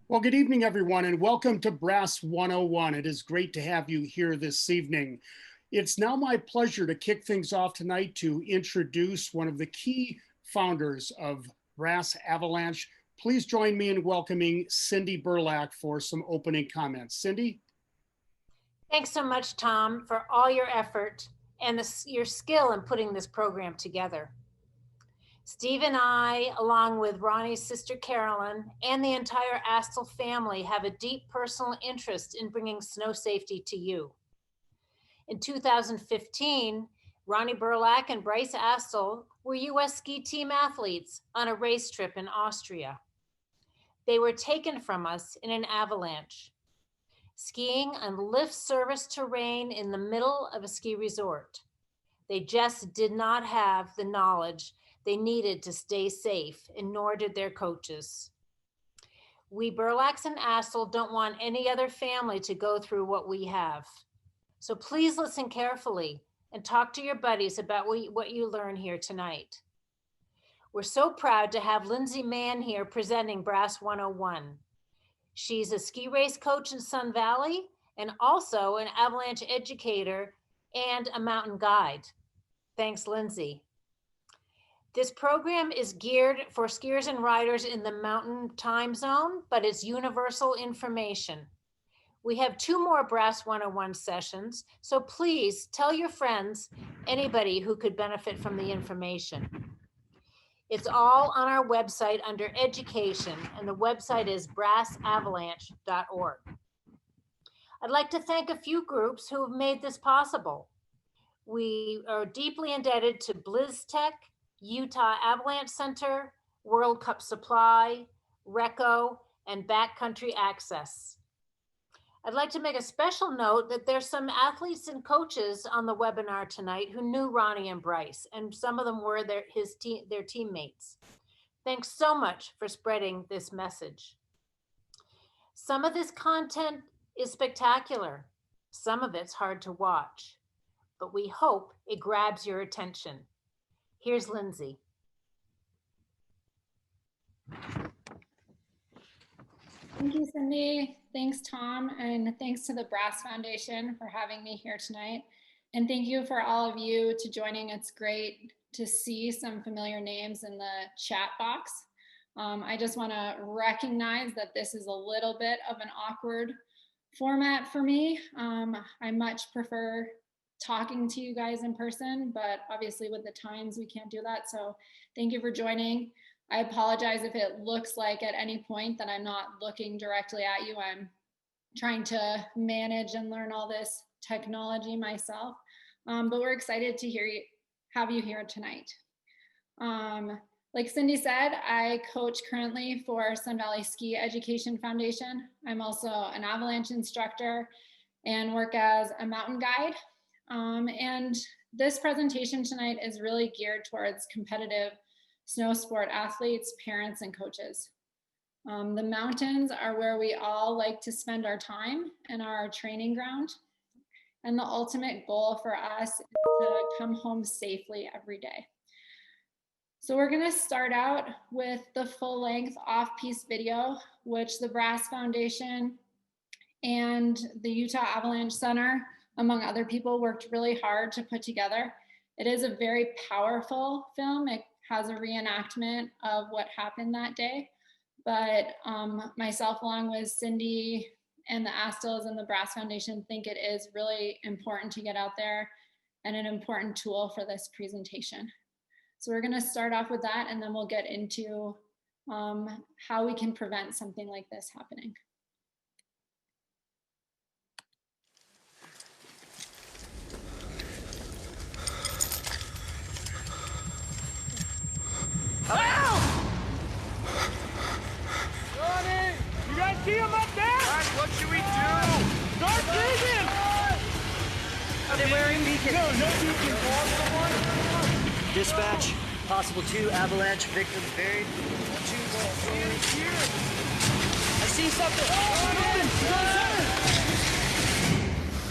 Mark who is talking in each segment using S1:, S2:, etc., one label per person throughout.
S1: Well, good evening, everyone, and welcome to BRASS 101. It is great to have you here this evening. It's now my pleasure to kick things off tonight to introduce one of the key founders of BRASS Avalanche. Please join me in welcoming Cindy Burlack for some opening comments. Cindy?
S2: Thanks so much, Tom, for all your effort and your skill in putting this program together. Steve and I, along with Ronnie's sister Carolyn and the entire Astle family, have a deep personal interest in bringing snow safety to you. In 2015, Ronnie Burlack and Bryce Astle were U.S. ski team athletes on a race trip in Austria. They were taken from us in an avalanche, skiing on lift service terrain in the middle of a ski resort. They just did not have the knowledge they needed to stay safe, and nor did their coaches. We Burlacks and Astle don't want any other family to go through what we have. So please listen carefully and talk to your buddies about what you learn here tonight. We're so proud to have Lindsay Mann here presenting BRASS 101. She's a ski race coach in Sun Valley and also an avalanche educator and a mountain guide. Thanks, Lindsay. This program is geared for skiers and riders in the mountain time zone, but it's universal information. We have 2 more BRASS 101 sessions, so please tell your friends, anybody who could benefit from the information. It's all on our website under education, and the website is brassavalanche.org. I'd like to thank a few groups who have made this possible. We are deeply indebted to BlizzTech, Utah Avalanche Center, World Cup Supply, RECO, and Backcountry Access. I'd like to make a special note that there's some athletes and coaches on the webinar tonight who knew Ronnie and Bryce, and some of them were their teammates. Thanks so much for spreading this message. Some of this content is spectacular. Some of it's hard to watch, but we hope it grabs your attention. Here's Lindsay.
S3: Thank you, Cindy. Thanks, Tom, and thanks to the BRASS Foundation for having me here tonight. And thank you for all of you to joining. It's great to see some familiar names in the chat box. I just want to recognize that this is a little bit of an awkward format for me. I much prefer talking to you guys in person, but obviously with the times we can't do that. So thank you for joining. I apologize if it looks like at any point that I'm not looking directly at you. I'm trying to manage and learn all this technology myself, but we're excited to have you here tonight. Like Cindy said, I coach currently for Sun Valley Ski Education Foundation. I'm also an avalanche instructor and work as a mountain guide. And this presentation tonight is really geared towards competitive snow sport athletes, parents, and coaches. The mountains are where we all like to spend our time and our training ground. And the ultimate goal for us is to come home safely every day. So we're gonna start out with the full-length off-piste video, which the BRASS Foundation and the Utah Avalanche Center, among other people, worked really hard to put together. It is a very powerful film. It has a reenactment of what happened that day. But myself, along with Cindy and the Astles and the BRASS Foundation, think it is really important to get out there and an important tool for this presentation. So we're gonna start off with that, and then we'll get into how we can prevent something like this happening.
S4: Ronnie! You guys see him up there? Guys, what should we do? Start digging!
S5: Are they wearing beacons?
S4: No beacons.
S5: Dispatch, possible 2 avalanche victims buried. I see something.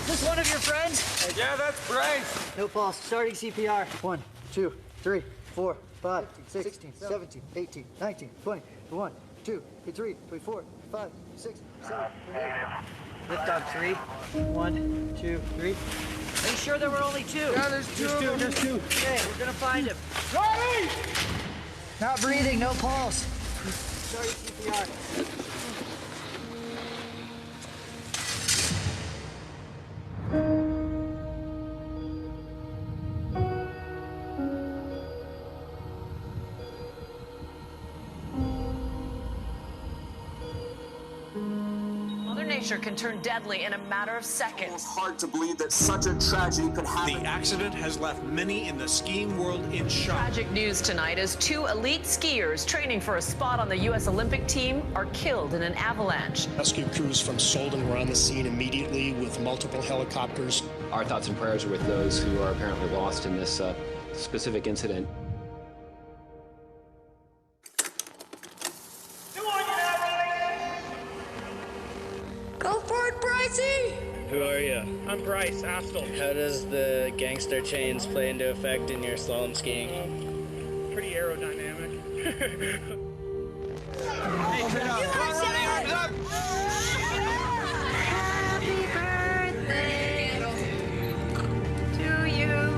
S5: Is this one of your friends?
S4: Yeah, that's Bryce.
S5: No pulse. Starting CPR. 1, 2, 3, 4, 5, 16, 17, 18, 19, 20, 21, 22, 23, 24, 5, 6, 7, 8. Lift off 3. 1, 2, 3. Are you sure there were only 2?
S4: Yeah, there's two.
S5: There's 2. Okay, we're gonna find him.
S4: Ronnie!
S5: Not breathing, no pulse. Sorry, CPR.
S6: Can turn deadly in a matter of seconds.
S7: It's hard to believe that such a tragedy could happen.
S8: The accident has left many in the skiing world in shock.
S6: Tragic news tonight as 2 elite skiers training for a spot on the U.S. Olympic team are killed in an avalanche.
S9: Rescue crews from Solden were on the scene immediately with multiple helicopters.
S10: Our thoughts and prayers are with those who are apparently lost in this specific incident.
S6: Go for it, Brycey!
S11: Who are you?
S12: I'm Bryce Astle.
S11: How does the gangster chains play into effect in your slalom skiing?
S12: Pretty aerodynamic.
S6: Happy birthday to you.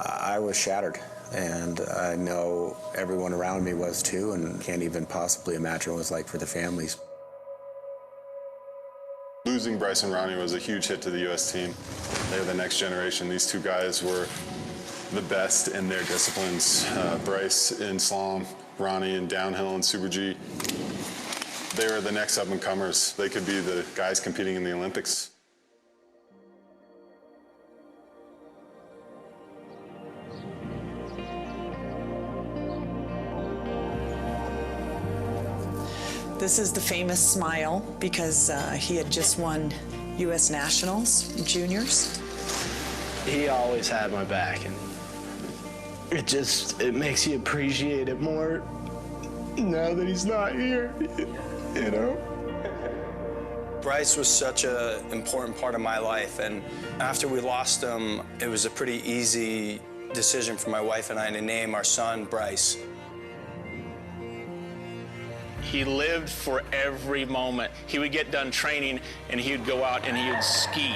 S13: I was shattered, and I know everyone around me was too, and can't even possibly imagine what it was like for the families.
S14: Losing Bryce and Ronnie was a huge hit to the U.S. team. They're the next generation. These 2 guys were the best in their disciplines. Bryce in slalom, Ronnie in downhill and Super G. They were the next up-and-comers. They could be the guys competing in the Olympics.
S15: This is the famous smile because he had just won U.S. Nationals juniors.
S11: He always had my back, and it makes you appreciate it more now that he's not here, you know?
S16: Bryce was such an important part of my life, and after we lost him, it was a pretty easy decision for my wife and I to name our son Bryce.
S12: He lived for every moment. He would get done training and he would go out and he would ski.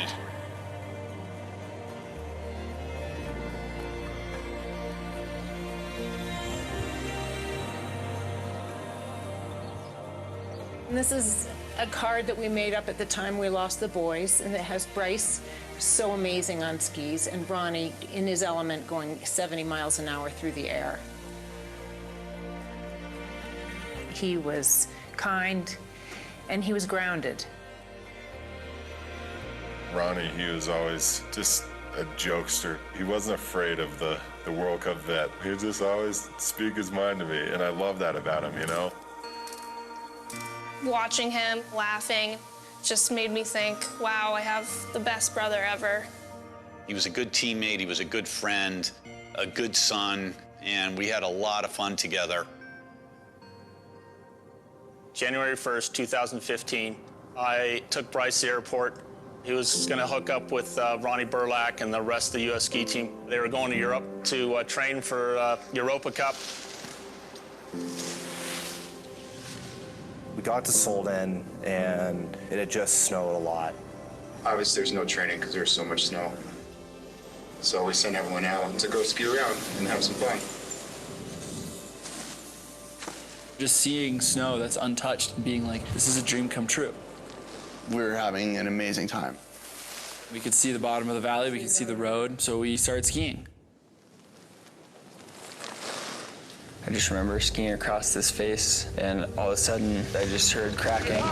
S17: And this is a card that we made up at the time we lost the boys, and it has Bryce, so amazing on skis, and Ronnie in his element going 70 miles an hour through the air. He was kind, and he was grounded.
S14: Ronnie, he was always just a jokester. He wasn't afraid of the World Cup vet. He would just always speak his mind to me, and I love that about him, you know?
S18: Watching him laughing just made me think, wow, I have the best brother ever.
S19: He was a good teammate, he was a good friend, a good son, and we had a lot of fun together.
S12: January 1st, 2015, I took Bryce to the airport. He was going to hook up with Ronnie Burlack and the rest of the U.S. ski team. They were going to Europe to train for Europa Cup.
S20: We got to Solden, and it had just snowed a lot.
S21: Obviously, there's no training because there's so much snow. So we sent everyone out to go ski around and have some fun.
S22: Just seeing snow that's untouched and being like, this is a dream come true.
S21: We were having an amazing time.
S22: We could see the bottom of the valley, we could see the road, so we started skiing.
S23: I just remember skiing across this face, and all of a sudden, I just heard cracking.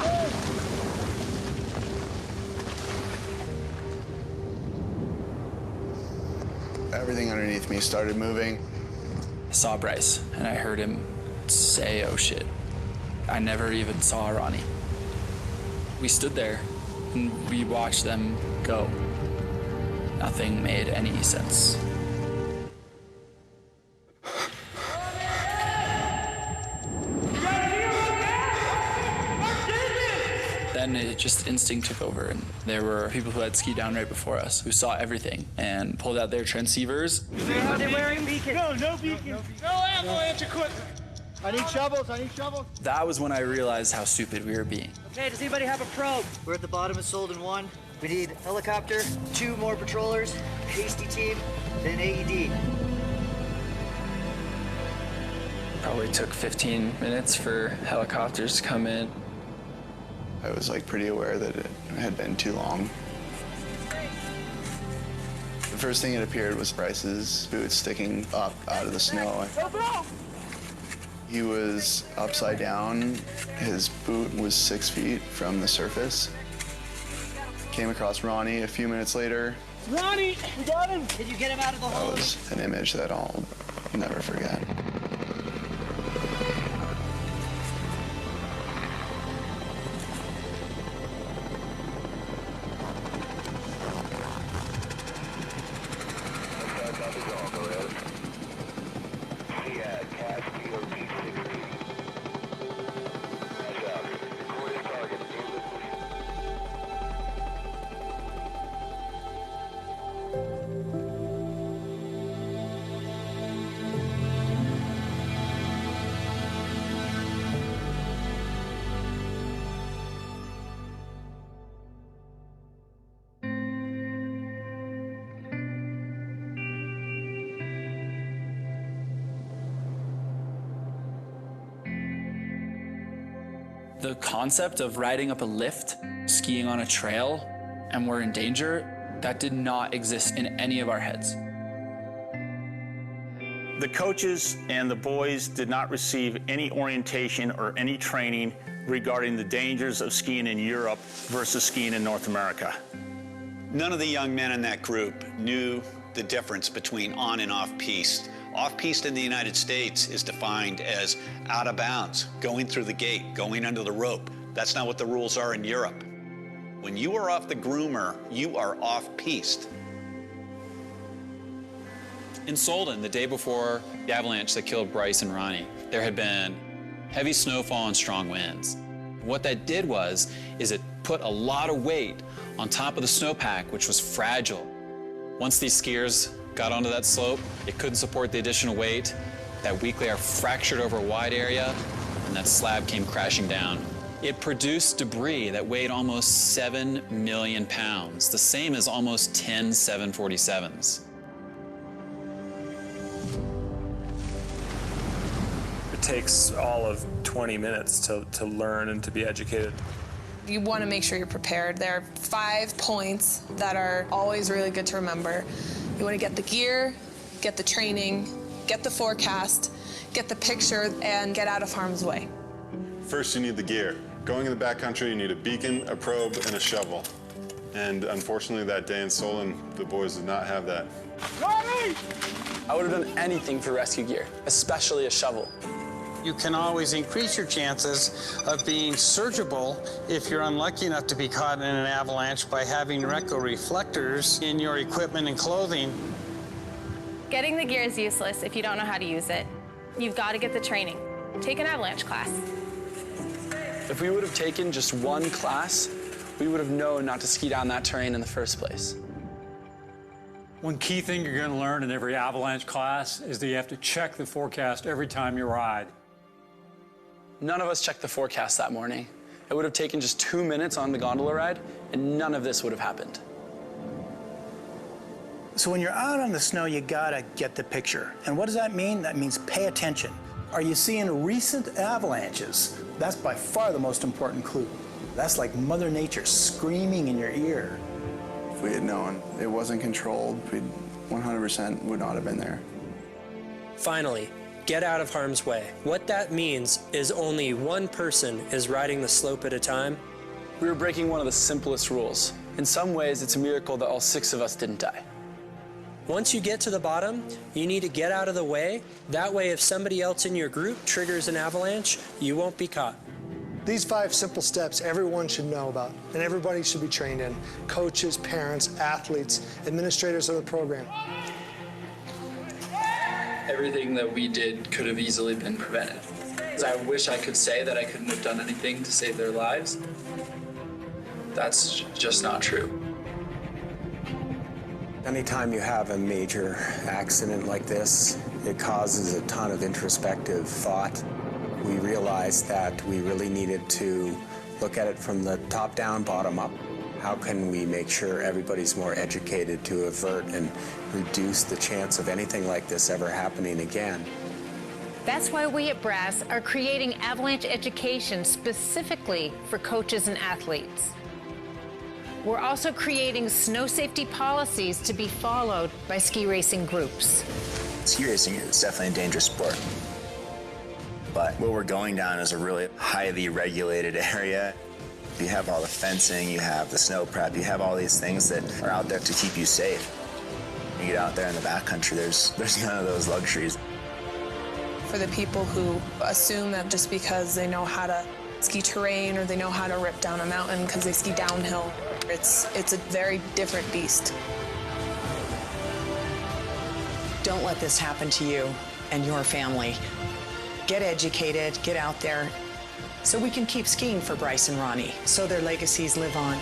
S21: Everything underneath me started moving.
S22: I saw Bryce, and I heard him say, oh shit. I never even saw Ronnie. We stood there, and we watched them go. Nothing made any sense. Then just instinct took over, and there were people who had skied down right before us who saw everything and pulled out their transceivers.
S5: Are they wearing beacons?
S4: No beacons. No avalanche equipment.
S5: I need shovels.
S22: That was when I realized how stupid we were being.
S5: Okay, does anybody have a probe? We're at the bottom of Solden 1. We need helicopter, 2 more patrollers, hasty team, then AED.
S22: Probably took 15 minutes for helicopters to come in.
S11: I was like pretty aware that it had been too long. The first thing that appeared was Bryce's boots sticking up out of the snow. He was upside down. His boot was 6 feet from the surface. Came across Ronnie a few minutes later.
S4: Ronnie, we got him.
S5: Did you get him out of the hole?
S11: That was an image that I'll never forget.
S22: The concept of riding up a lift, skiing on a trail, and we're in danger, that did not exist in any of our heads.
S12: The coaches and the boys did not receive any orientation or any training regarding the dangers of skiing in Europe versus skiing in North America.
S19: None of the young men in that group knew the difference between on and off-piste. Off-piste in the United States is defined as out of bounds, going through the gate, going under the rope. That's not what the rules are in Europe. When you are off the groomer, you are off-piste.
S22: In Solden, the day before the avalanche that killed Bryce and Ronnie, there had been heavy snowfall and strong winds. What that did is it put a lot of weight on top of the snowpack, which was fragile. Once these skiers got onto that slope, it couldn't support the additional weight. That weak layer fractured over a wide area, and that slab came crashing down. It produced debris that weighed almost 7 million pounds, the same as almost 10 747s.
S1: It takes all of 20 minutes to learn and to be educated.
S18: You want to make sure you're prepared. There are 5 points that are always really good to remember. You want to get the gear, get the training, get the forecast, get the picture, and get out of harm's way.
S14: First, you need the gear. Going in the backcountry, you need a beacon, a probe, and a shovel. And unfortunately, that day in Solden, the boys did not have that.
S4: Ronnie!
S22: I would have done anything for rescue gear, especially a shovel.
S2: You can always increase your chances of being surgical if you're unlucky enough to be caught in an avalanche by having reflectors in your equipment and clothing.
S3: Getting the gear is useless if you don't know how to use it. You've got to get the training. Take an avalanche class.
S22: If we would have taken just one class, we would have known not to ski down that terrain in the first place.
S24: One key thing you're going to learn in every avalanche class is that you have to check the forecast every time you ride.
S22: None of us checked the forecast that morning. It would have taken just 2 minutes on the gondola ride, and none of this would have happened.
S25: So when you're out on the snow, you gotta get the picture. And what does that mean? That means pay attention. Are you seeing recent avalanches? That's by far the most important clue. That's like Mother Nature screaming in your ear.
S11: If we had known it wasn't controlled, we 100% would not have been there.
S26: Finally, get out of harm's way. What that means is only one person is riding the slope at a time.
S22: We were breaking one of the simplest rules. In some ways, it's a miracle that all 6 of us didn't die.
S26: Once you get to the bottom, you need to get out of the way. That way, if somebody else in your group triggers an avalanche, you won't be caught.
S27: These 5 simple steps everyone should know about, and everybody should be trained in. Coaches, parents, athletes, administrators of the program.
S22: Everything that we did could have easily been prevented. I wish I could say that I couldn't have done anything to save their lives. That's just not true.
S6: Anytime you have a major accident like this, it causes a ton of introspective thought. We realized that we really needed to look at it from the top down, bottom up. How can we make sure everybody's more educated to avert and reduce the chance of anything like this ever happening again?
S7: That's why we at BRASS are creating avalanche education specifically for coaches and athletes. We're also creating snow safety policies to be followed by ski racing groups.
S8: Ski racing is definitely a dangerous sport. But what we're going down is a really highly regulated area. You have all the fencing, you have the snow prep, you have all these things that are out there to keep you safe. You get out there in the backcountry, there's none of those luxuries.
S18: For the people who assume that just because they know how to ski terrain or they know how to rip down a mountain because they ski downhill, it's a very different beast.
S9: Don't let this happen to you and your family. Get educated, get out there, so we can keep skiing for Bryce and Ronnie, so their legacies live on.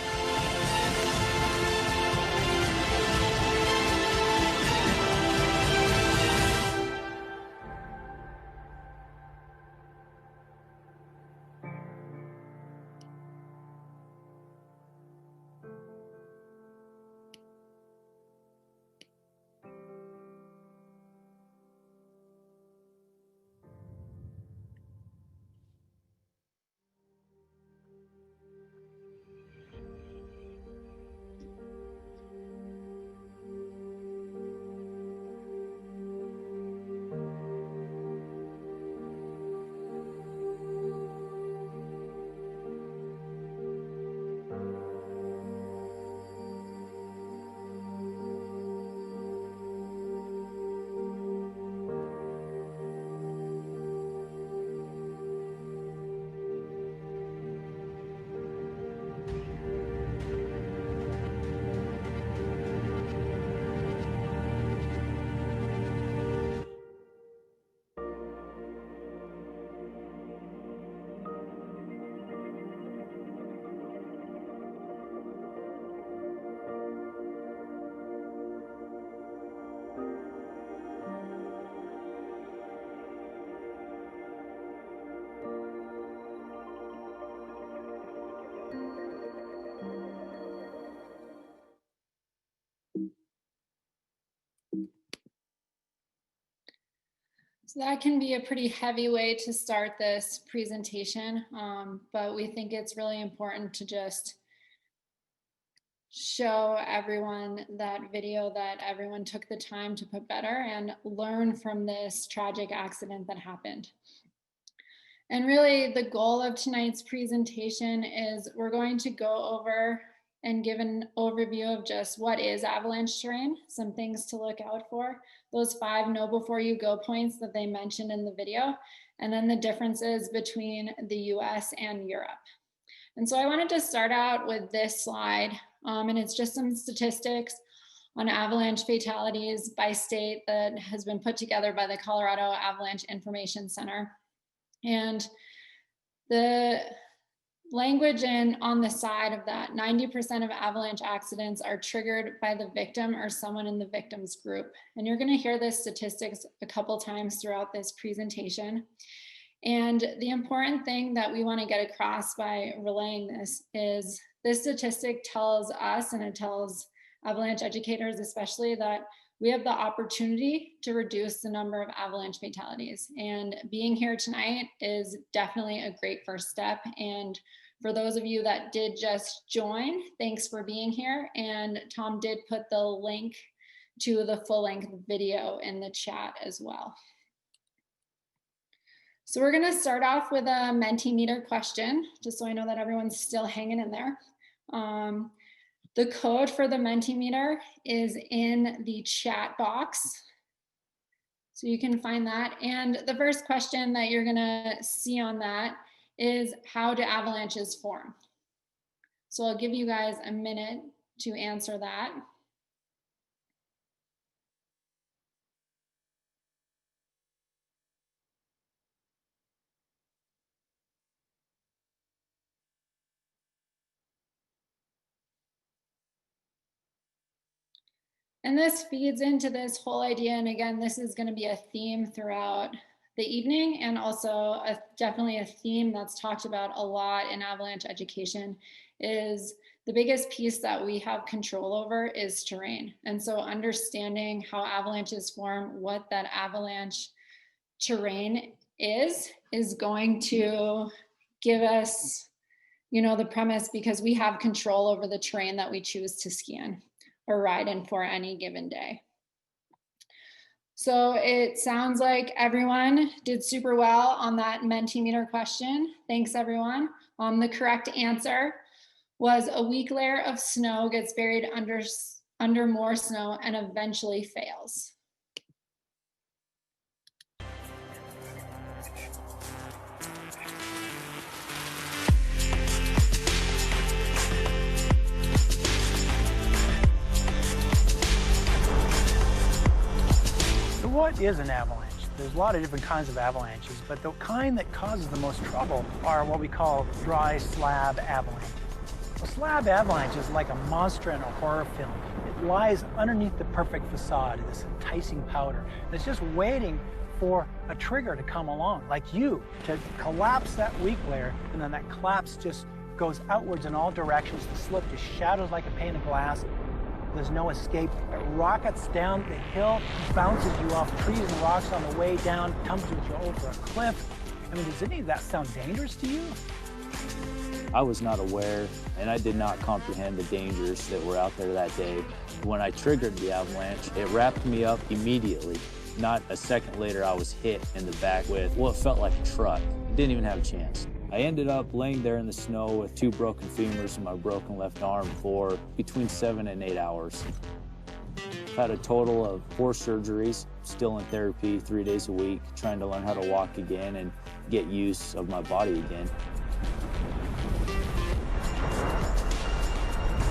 S10: So that can be a pretty heavy way to start this presentation, but we think it's really important to just show everyone that video that everyone took the time to put better and learn from this tragic accident that happened. And really the goal of tonight's presentation is we're going to go over and give an overview of just what is avalanche terrain, some things to look out for, those 5 know before you go points that they mentioned in the video, and then the differences between the US and Europe. And so I wanted to start out with this slide, and it's just some statistics on avalanche fatalities by state that has been put together by the Colorado Avalanche Information Center. And the language on the side of that, 90% of avalanche accidents are triggered by the victim or someone in the victim's group. And you're gonna hear this statistics a couple times throughout this presentation. And the important thing that we wanna get across by relaying this is this statistic tells us, and it tells avalanche educators especially, that we have the opportunity to reduce the number of avalanche fatalities. And being here tonight is definitely a great first step. And for those of you that did just join, thanks for being here. And Tom did put the link to the full-length video in the chat as well. So we're gonna start off with a Mentimeter question, just so I know that everyone's still hanging in there. The code for the Mentimeter is in the chat box, so you can find that. And the first question that you're gonna see on that is, how do avalanches form? So I'll give you guys a minute to answer that. And this feeds into this whole idea. And again, this is going to be a theme throughout the evening, and also definitely a theme that's talked about a lot in avalanche education, is the biggest piece that we have control over is terrain. And so understanding how avalanches form, what that avalanche terrain is going to give us, you know, the premise, because we have control over the terrain that we choose to ski in or ride in for any given day. So it sounds like everyone did super well on that Mentimeter question. Thanks, everyone. The correct answer was a weak layer of snow gets buried under more snow and eventually fails.
S25: What is an avalanche? There's a lot of different kinds of avalanches, but the kind that causes the most trouble are what we call dry slab avalanches. A slab avalanche is like a monster in a horror film. It lies underneath the perfect facade, this enticing powder, and it's just waiting for a trigger to come along, like you, to collapse that weak layer, and then that collapse just goes outwards in all directions. The slip just shatters like a pane of glass. There's no escape. It rockets down the hill, bounces you off trees and rocks on the way down, tumbles you over a cliff. I mean, does any of that sound dangerous to you?
S13: I was not aware, and I did not comprehend the dangers that were out there that day. When I triggered the avalanche, it wrapped me up immediately. Not a second later, I was hit in the back with what felt like a truck. Didn't even have a chance. I ended up laying there in the snow with 2 broken femurs and my broken left arm for between 7 and 8 hours. I've had a total of 4 surgeries, still in therapy 3 days a week, trying to learn how to walk again and get use of my body again.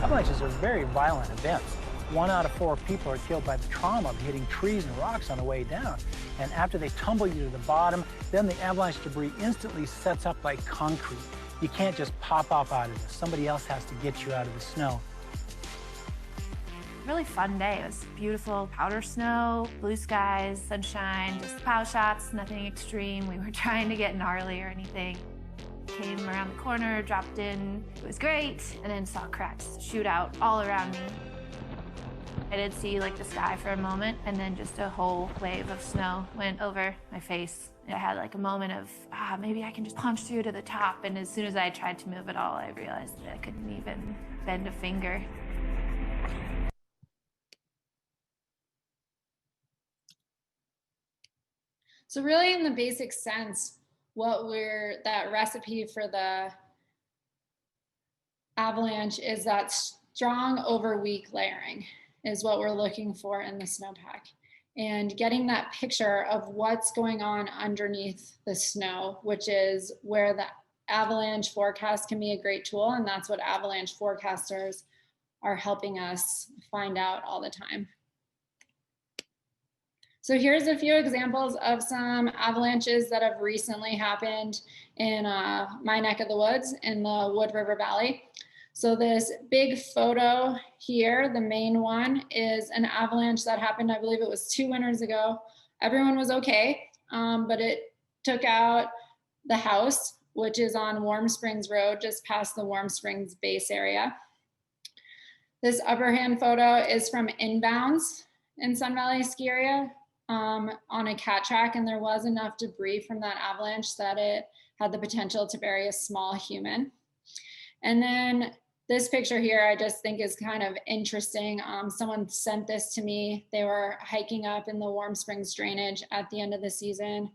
S25: Avalanches are very violent events. 1 out of 4 people are killed by the trauma of hitting trees and rocks on the way down. And after they tumble you to the bottom, then the avalanche debris instantly sets up like concrete. You can't just pop up out of this. Somebody else has to get you out of the snow.
S3: Really fun day. It was beautiful powder snow, blue skies, sunshine, just pow shots, nothing extreme. We were trying to get gnarly or anything. Came around the corner, dropped in. It was great, and then saw cracks shoot out all around me. I did see like the sky for a moment, and then just a whole wave of snow went over my face. I had like a moment of, maybe I can just punch through to the top, and as soon as I tried to move at all, I realized that I couldn't even bend a finger.
S10: So really, in the basic sense, that recipe for the avalanche is that strong over weak layering is what we're looking for in the snowpack. And getting that picture of what's going on underneath the snow, which is where the avalanche forecast can be a great tool. And that's what avalanche forecasters are helping us find out all the time. So here's a few examples of some avalanches that have recently happened in my neck of the woods in the Wood River Valley. So this big photo here, the main one, is an avalanche that happened, I believe it was 2 winters ago. Everyone was okay, but it took out the house, which is on Warm Springs Road, just past the Warm Springs base area. This upper hand photo is from inbounds in Sun Valley ski area on a cat track, and there was enough debris from that avalanche that it had the potential to bury a small human. And then this picture here, I just think is kind of interesting. Someone sent this to me. They were hiking up in the Warm Springs drainage at the end of the season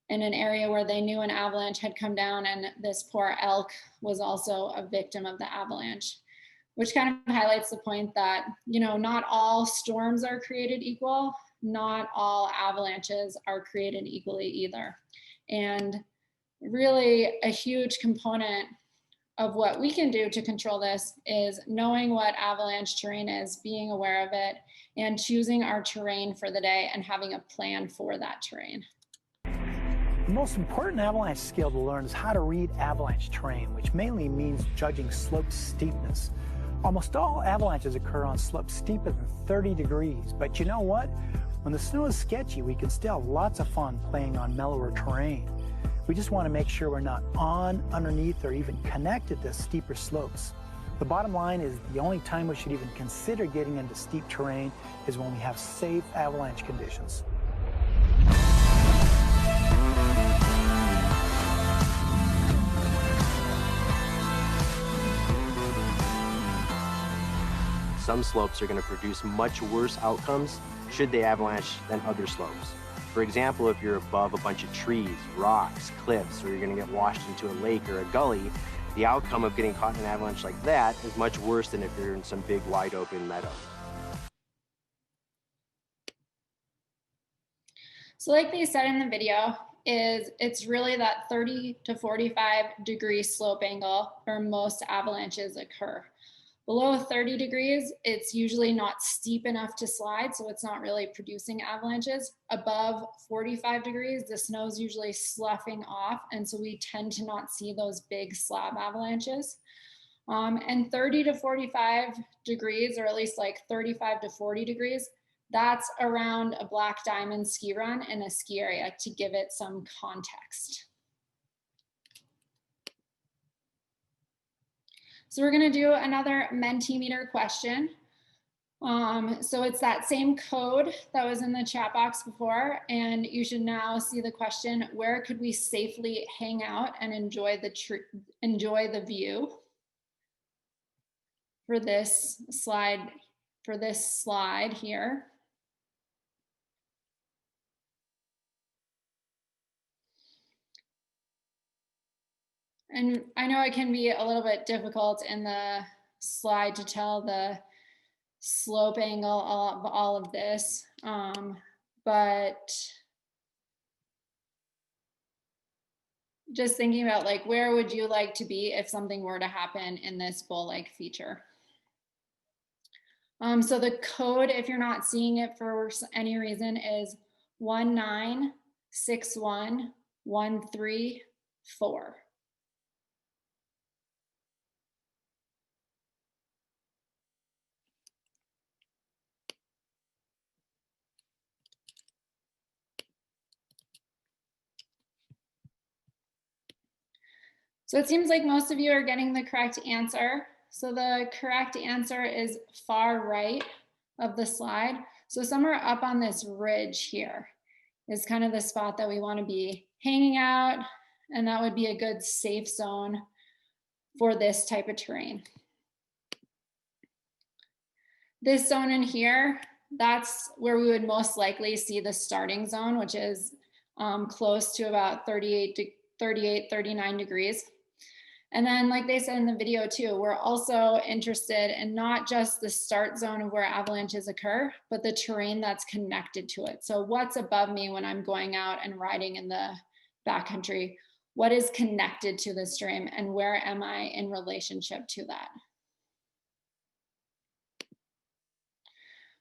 S10: in an area where they knew an avalanche had come down, and this poor elk was also a victim of the avalanche, which kind of highlights the point that, you know, not all storms are created equal. Not all avalanches are created equally either. And really a huge component of what we can do to control this is knowing what avalanche terrain is, being aware of it, and choosing our terrain for the day and having a plan for that terrain.
S25: The most important avalanche skill to learn is how to read avalanche terrain, which mainly means judging slope steepness. Almost all avalanches occur on slopes steeper than 30 degrees, but you know what? When the snow is sketchy, we can still have lots of fun playing on mellower terrain. We just want to make sure we're not on, underneath, or even connected to steeper slopes. The bottom line is the only time we should even consider getting into steep terrain is when we have safe avalanche conditions.
S5: Some slopes are going to produce much worse outcomes should they avalanche than other slopes. For example, if you're above a bunch of trees, rocks, cliffs, or you're going to get washed into a lake or a gully, the outcome of getting caught in an avalanche like that is much worse than if you're in some big wide open meadow.
S10: So like they said in the video, it's really that 30 to 45 degree slope angle where most avalanches occur. Below 30 degrees, it's usually not steep enough to slide, so it's not really producing avalanches. Above 45 degrees, the snow's usually sloughing off, and so we tend to not see those big slab avalanches. And 30 to 45 degrees, or at least like 35 to 40 degrees, that's around a black diamond ski run in a ski area, to give it some context. So we're gonna do another Mentimeter question. So it's that same code that was in the chat box before, and you should now see the question: where could we safely hang out and enjoy the view? For this slide here. And I know it can be a little bit difficult in the slide to tell the slope angle of all of this, but just thinking about like, where would you like to be if something were to happen in this bowl-like feature? So the code, if you're not seeing it for any reason, is 1961134. So it seems like most of you are getting the correct answer. So the correct answer is far right of the slide. So somewhere up on this ridge here is kind of the spot that we want to be hanging out, and that would be a good safe zone for this type of terrain. This zone in here, that's where we would most likely see the starting zone, which is close to about 38, 39 degrees. And then, like they said in the video too, we're also interested in not just the start zone of where avalanches occur, but the terrain that's connected to it. So what's above me when I'm going out and riding in the backcountry? What is connected to the stream, and where am I in relationship to that?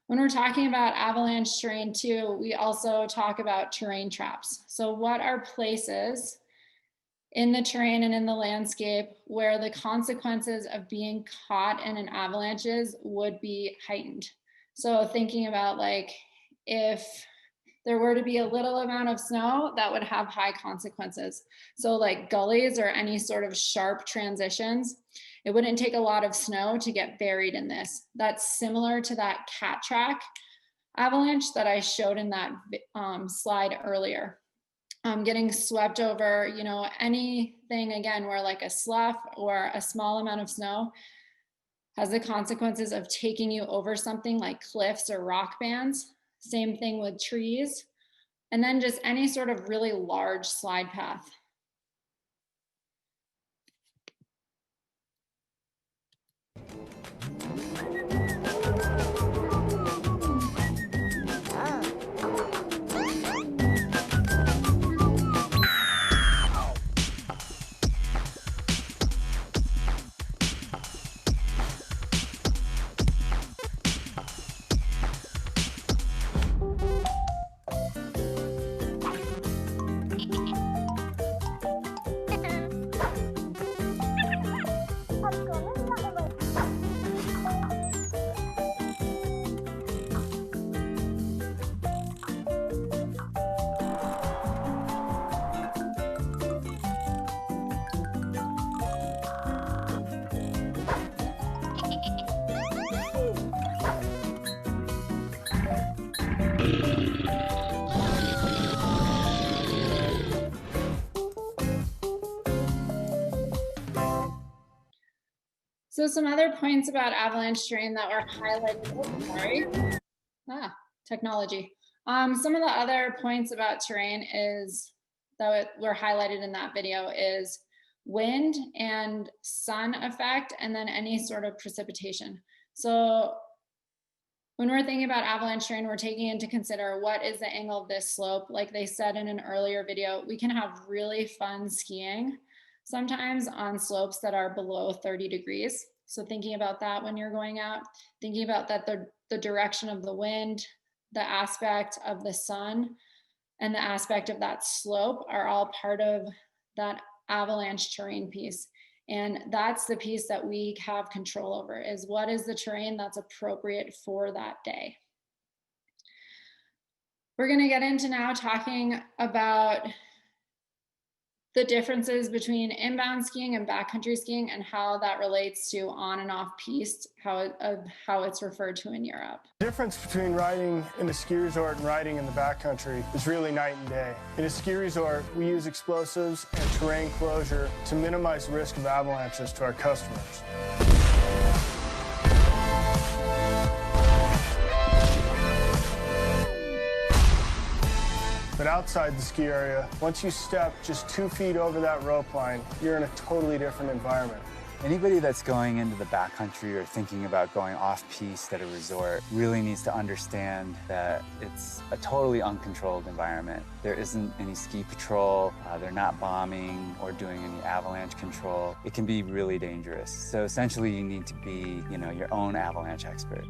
S10: When we're talking about avalanche terrain too, we also talk about terrain traps. So what are places in the terrain and in the landscape where the consequences of being caught in an avalanche would be heightened? So thinking about like, if there were to be a little amount of snow, that would have high consequences. So like gullies or any sort of sharp transitions, it wouldn't take a lot of snow to get buried in this. That's similar to that cat track avalanche that I showed in that slide earlier. Getting swept over, you know, anything again where like a slough or a small amount of snow has the consequences of taking you over something like cliffs or rock bands. Same thing with trees. And then just any sort of really large slide path. So some other points about avalanche terrain that were highlighted, technology. Some of the other points about terrain is that were highlighted in that video is wind and sun effect, and then any sort of precipitation. So when we're thinking about avalanche terrain, we're taking into consider what is the angle of this slope. Like they said in an earlier video, we can have really fun skiing sometimes on slopes that are below 30 degrees. So thinking about that when you're going out, thinking about that the direction of the wind, the aspect of the sun, and the aspect of that slope are all part of that avalanche terrain piece. And that's the piece that we have control over, is what is the terrain that's appropriate for that day. We're going to get into now talking about the differences between inbound skiing and backcountry skiing and how that relates to on and off piste, how it's referred to in Europe.
S12: The difference between riding in a ski resort and riding in the backcountry is really night and day. In a ski resort, we use explosives and terrain closure to minimize the risk of avalanches to our customers. But outside the ski area, once you step just 2 feet over that rope line, you're in a totally different environment.
S15: Anybody that's going into the backcountry or thinking about going off-piste at a resort really needs to understand that it's a totally uncontrolled environment. There isn't any ski patrol, they're not bombing or doing any avalanche control. It can be really dangerous. So essentially you need to be, your own avalanche expert.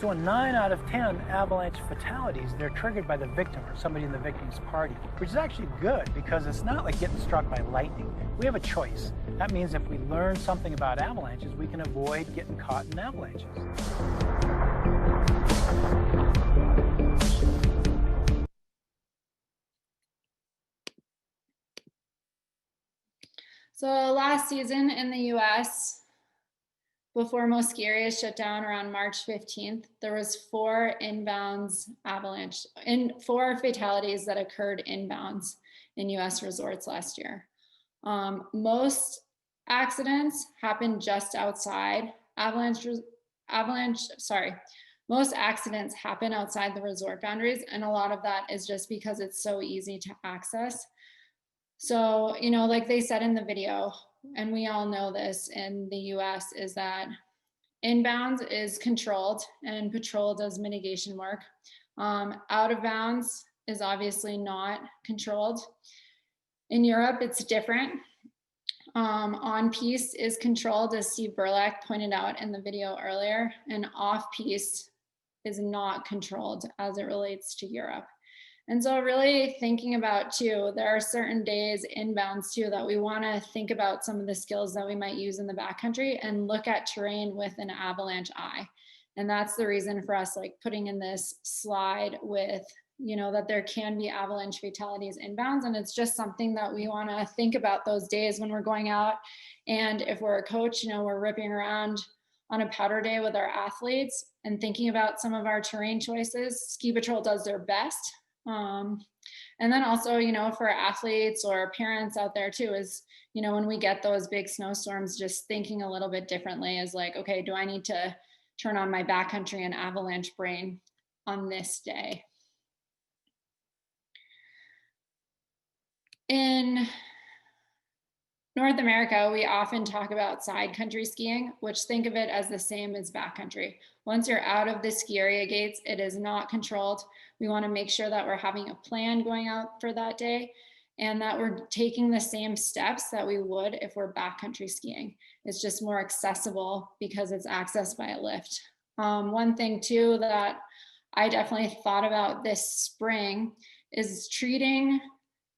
S25: So in 9 out of 10 avalanche fatalities, they're triggered by the victim or somebody in the victim's party, which is actually good because it's not like getting struck by lightning. We have a choice. That means if we learn something about avalanches, we can avoid getting caught in avalanches.
S10: So last season in the US, before most ski areas shut down around March 15th, there was 4 fatalities that occurred inbounds in US resorts last year. Most accidents happened just outside most accidents happen outside the resort boundaries, and a lot of that is just because it's so easy to access. So, like they said in the video, and we all know this in the US, is that inbounds is controlled and patrol does mitigation work. Out of bounds is obviously not controlled. In Europe, it's different. On piste is controlled, as Steve Burlack pointed out in the video earlier, and off piste is not controlled as it relates to Europe. And so really thinking about too, there are certain days inbounds too that we want to think about some of the skills that we might use in the backcountry and look at terrain with an avalanche eye. And that's the reason for us like putting in this slide with, that there can be avalanche fatalities inbounds. And it's just something that we want to think about those days when we're going out. And if we're a coach, we're ripping around on a powder day with our athletes and thinking about some of our terrain choices. Ski Patrol does their best. And then also, for athletes or parents out there too, is, when we get those big snowstorms, just thinking a little bit differently is like, okay, do I need to turn on my backcountry and avalanche brain on this day? In North America, we often talk about side country skiing, which think of it as the same as backcountry. Once you're out of the ski area gates, it is not controlled. We want to make sure that we're having a plan going out for that day and that we're taking the same steps that we would if we're backcountry skiing. It's just more accessible because it's accessed by a lift. One thing too that I definitely thought about this spring is treating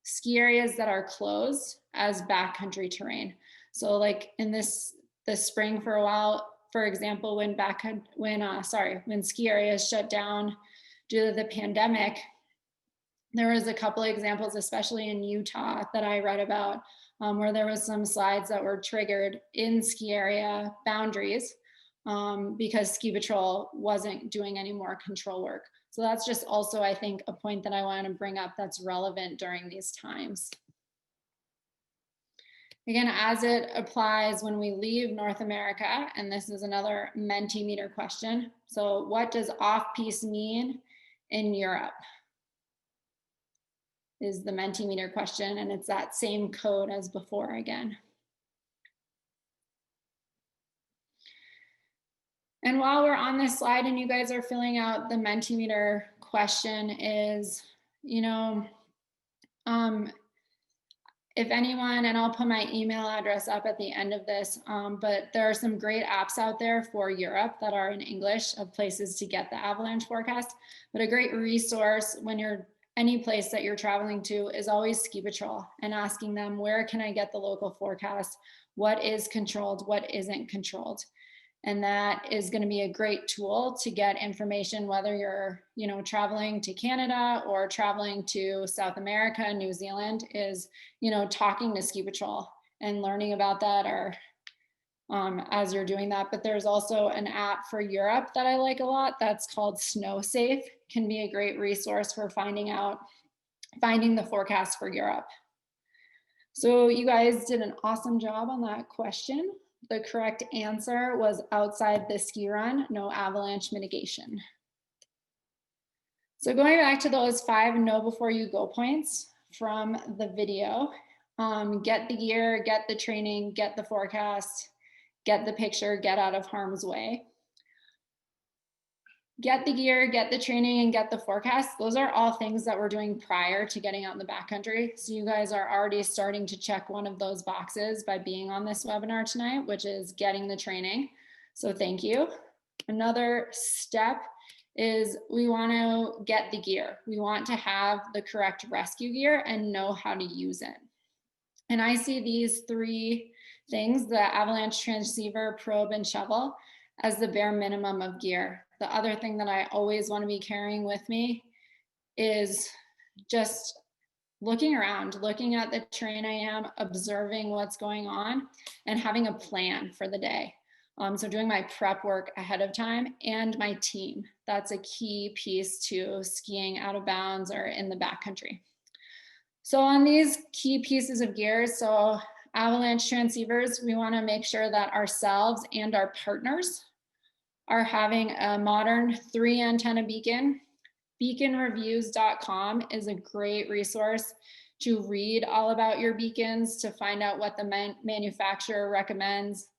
S10: ski areas that are closed as backcountry terrain. So like in this spring for a while, for example, when ski areas shut down due to the pandemic, there was a couple of examples, especially in Utah, that I read about, where there was some slides that were triggered in ski area boundaries because Ski Patrol wasn't doing any more control work. So that's just also, I think, a point that I want to bring up that's relevant during these times. Again, as it applies when we leave North America, and this is another Mentimeter question. So what does off-piste mean in Europe? Is the Mentimeter question, and it's that same code as before again. And while we're on this slide and you guys are filling out the Mentimeter question is, you know, if anyone, and I'll put my email address up at the end of this, but there are some great apps out there for Europe that are in English of places to get the avalanche forecast. But a great resource when you're any place that you're traveling to is always Ski Patrol, and asking them, where can I get the local forecast? What is controlled? What isn't controlled? And that is going to be a great tool to get information, whether you're, you know, traveling to Canada or traveling to South America, New Zealand, is, you know, talking to Ski Patrol and learning about that, or as you're doing that. But there's also an app for Europe that I like a lot that's called SnowSafe. Can be a great resource for finding the forecast for Europe. So you guys did an awesome job on that question. The correct answer was outside the ski run, no avalanche mitigation. So going back to those 5 know before you go points from the video, get the gear, get the training, get the forecast, get the picture, get out of harm's way. Get the gear, get the training, and get the forecast. Those are all things that we're doing prior to getting out in the backcountry. So you guys are already starting to check one of those boxes by being on this webinar tonight, which is getting the training. So thank you. Another step is we want to get the gear. We want to have the correct rescue gear and know how to use it. And I see these 3 things, the avalanche transceiver, probe, and shovel, as the bare minimum of gear. The other thing that I always want to be carrying with me is just looking around, looking at the terrain I am, observing what's going on, and having a plan for the day. So doing my prep work ahead of time, and my team. That's a key piece to skiing out of bounds or in the backcountry. So on these key pieces of gear, so avalanche transceivers, we want to make sure that ourselves and our partners are having a modern 3-antenna beacon. Beaconreviews.com is a great resource to read all about your beacons, to find out what the manufacturer recommends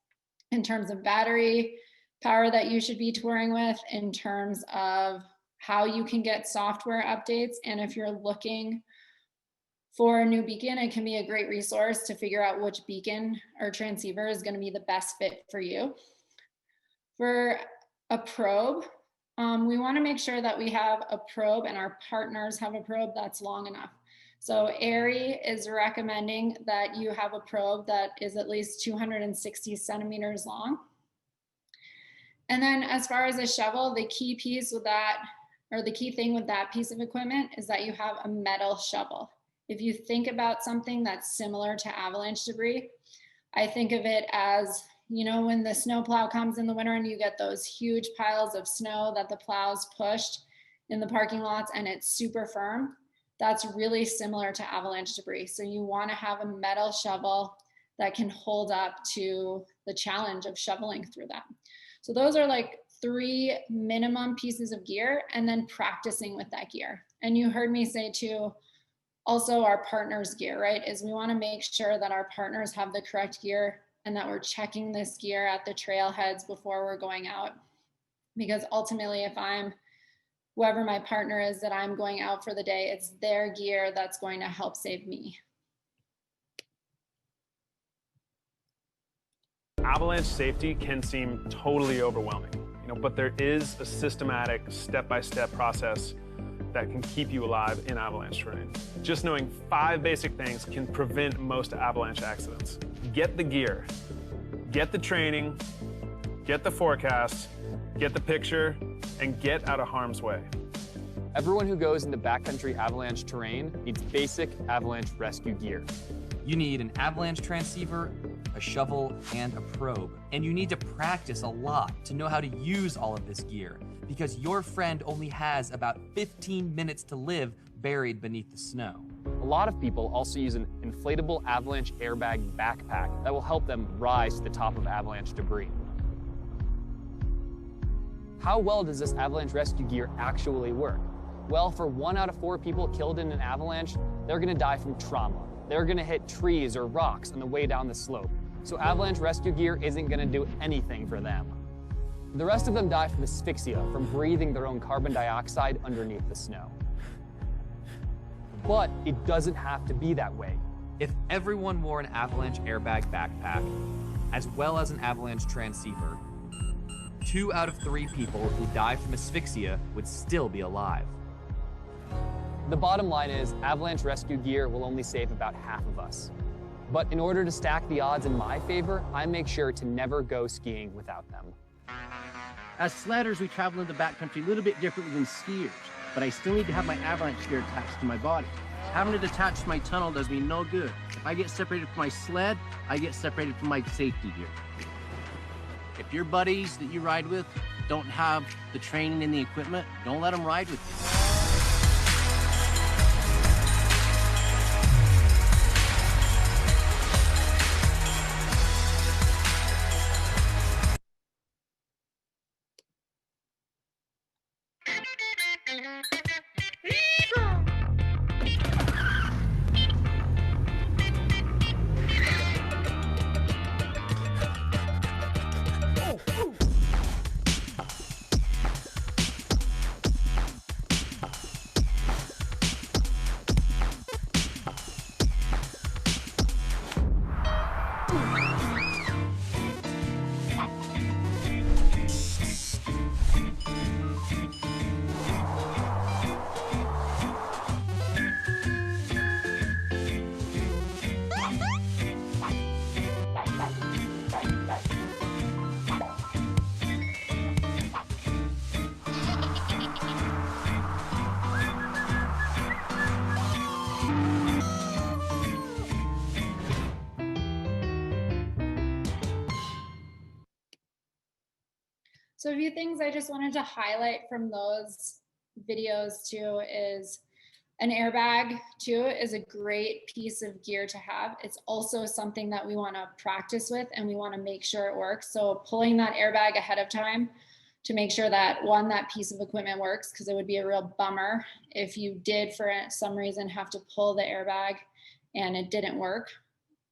S10: in terms of battery power that you should be touring with, in terms of how you can get software updates. And if you're looking for a new beacon, it can be a great resource to figure out which beacon or transceiver is going to be the best fit for you. For a probe, we want to make sure that we have a probe and our partners have a probe that's long enough. So ARI is recommending that you have a probe that is at least 260 centimeters long. And then as far as a shovel, the key piece with that, or the key thing with that piece of equipment, is that you have a metal shovel. If you think about something that's similar to avalanche debris, I think of it as, you know, when the snow plow comes in the winter and you get those huge piles of snow that the plows pushed in the parking lots and it's super firm, that's really similar to avalanche debris. So you want to have a metal shovel that can hold up to the challenge of shoveling through that. So those are like 3 minimum pieces of gear, and then practicing with that gear. And you heard me say too, also our partners' gear, right? Is we want to make sure that our partners have the correct gear, and that we're checking this gear at the trailheads before we're going out. Because ultimately, if I'm whoever my partner is that I'm going out for the day, it's their gear that's going to help save me.
S1: Avalanche safety can seem totally overwhelming, but there is a systematic step-by-step process that can keep you alive in avalanche terrain. Just knowing 5 basic things can prevent most avalanche accidents. Get the gear, get the training, get the forecast, get the picture, and get out of harm's way.
S16: Everyone who goes into backcountry avalanche terrain needs basic avalanche rescue gear.
S17: You need an avalanche transceiver, a
S4: a shovel, and a probe. And you need to practice a lot to know how to use all of this gear, because your friend only has about 15 minutes to live buried beneath the snow.
S16: A lot of people also use an inflatable avalanche airbag backpack that will help them rise to the top of avalanche debris. How well does this avalanche rescue gear actually work? Well, for 1 out of 4 people killed in an avalanche, they're gonna die from trauma. They're gonna hit trees or rocks on the way down the slope. So avalanche rescue gear isn't gonna do anything for them. The rest of them die from asphyxia, from breathing their own carbon dioxide underneath the snow. But it doesn't have to be that way.
S4: If everyone wore an avalanche airbag backpack, as well as an avalanche transceiver, 2 out of 3 people who die from asphyxia would still be alive.
S16: The bottom line is, avalanche rescue gear will only save about half of us. But in order to stack the odds in my favor, I make sure to never go skiing without them.
S14: As sledders, we travel in the backcountry a little bit differently than skiers, but I still need to have my avalanche gear attached to my body. Having it attached to my tunnel does me no good. If I get separated from my sled, I get separated from my safety gear. If your buddies that you ride with don't have the training and the equipment, don't let them ride with you.
S10: So a few things I just wanted to highlight from those videos too is an airbag too is a great piece of gear to have. It's also something that we want to practice with and we want to make sure it works. So pulling that airbag ahead of time to make sure that one, that piece of equipment works, because it would be a real bummer if you did for some reason have to pull the airbag and it didn't work.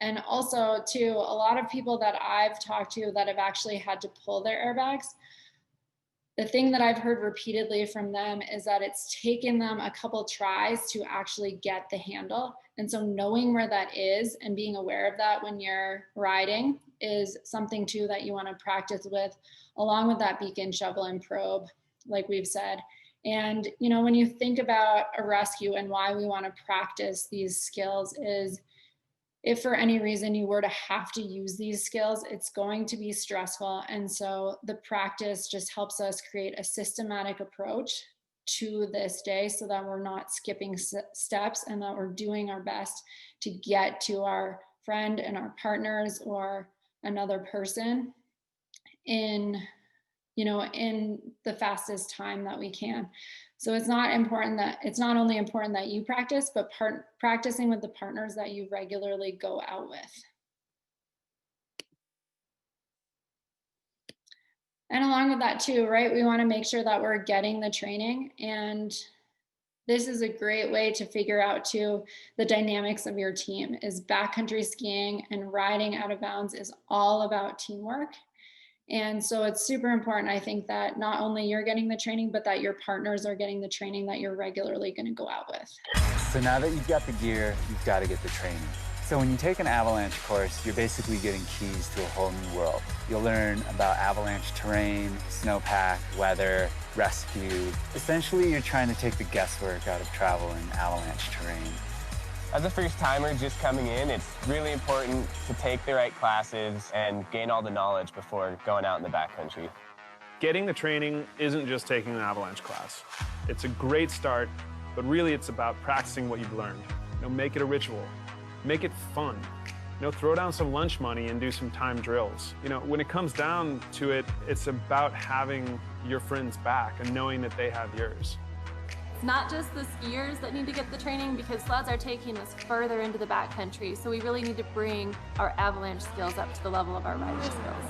S10: And also too, a lot of people that I've talked to that have actually had to pull their airbags, the thing that I've heard repeatedly from them is that it's taken them a couple tries to actually get the handle. And so knowing where that is and being aware of that when you're riding is something too that you want to practice with, along with that beacon, shovel, and probe, like we've said. And, you know, when you think about a rescue and why we want to practice these skills is, if for any reason you were to have to use these skills, it's going to be stressful. And so the practice just helps us create a systematic approach to this day so that we're not skipping steps and that we're doing our best to get to our friend and our partners or another person in, you know, in the fastest time that we can. So it's not only important that you practice, but practicing with the partners that you regularly go out with. And along with that too, right, we want to make sure that we're getting the training. And this is a great way to figure out too the dynamics of your team. Is backcountry skiing and riding out of bounds is all about teamwork. And so it's super important, I think, that not only you're getting the training, but that your partners are getting the training that you're regularly going to go out with.
S15: So now that you've got the gear, you've got to get the training. So when you take an avalanche course, you're basically getting keys to a whole new world. You'll learn about avalanche terrain, snowpack, weather, rescue. Essentially, you're trying to take the guesswork out of travel in avalanche terrain.
S17: As a first timer just coming in, it's really important to take the right classes and gain all the knowledge before going out in the backcountry.
S1: Getting the training isn't just taking an avalanche class. It's a great start, but really it's about practicing what you've learned. You know, make it a ritual, make it fun. Throw down some lunch money and do some time drills. When it comes down to it, it's about having your friends back and knowing that they have yours.
S2: It's not just the skiers that need to get the training, because sleds are taking us further into the backcountry, so we really need to bring our avalanche skills up to the level of our rider skills.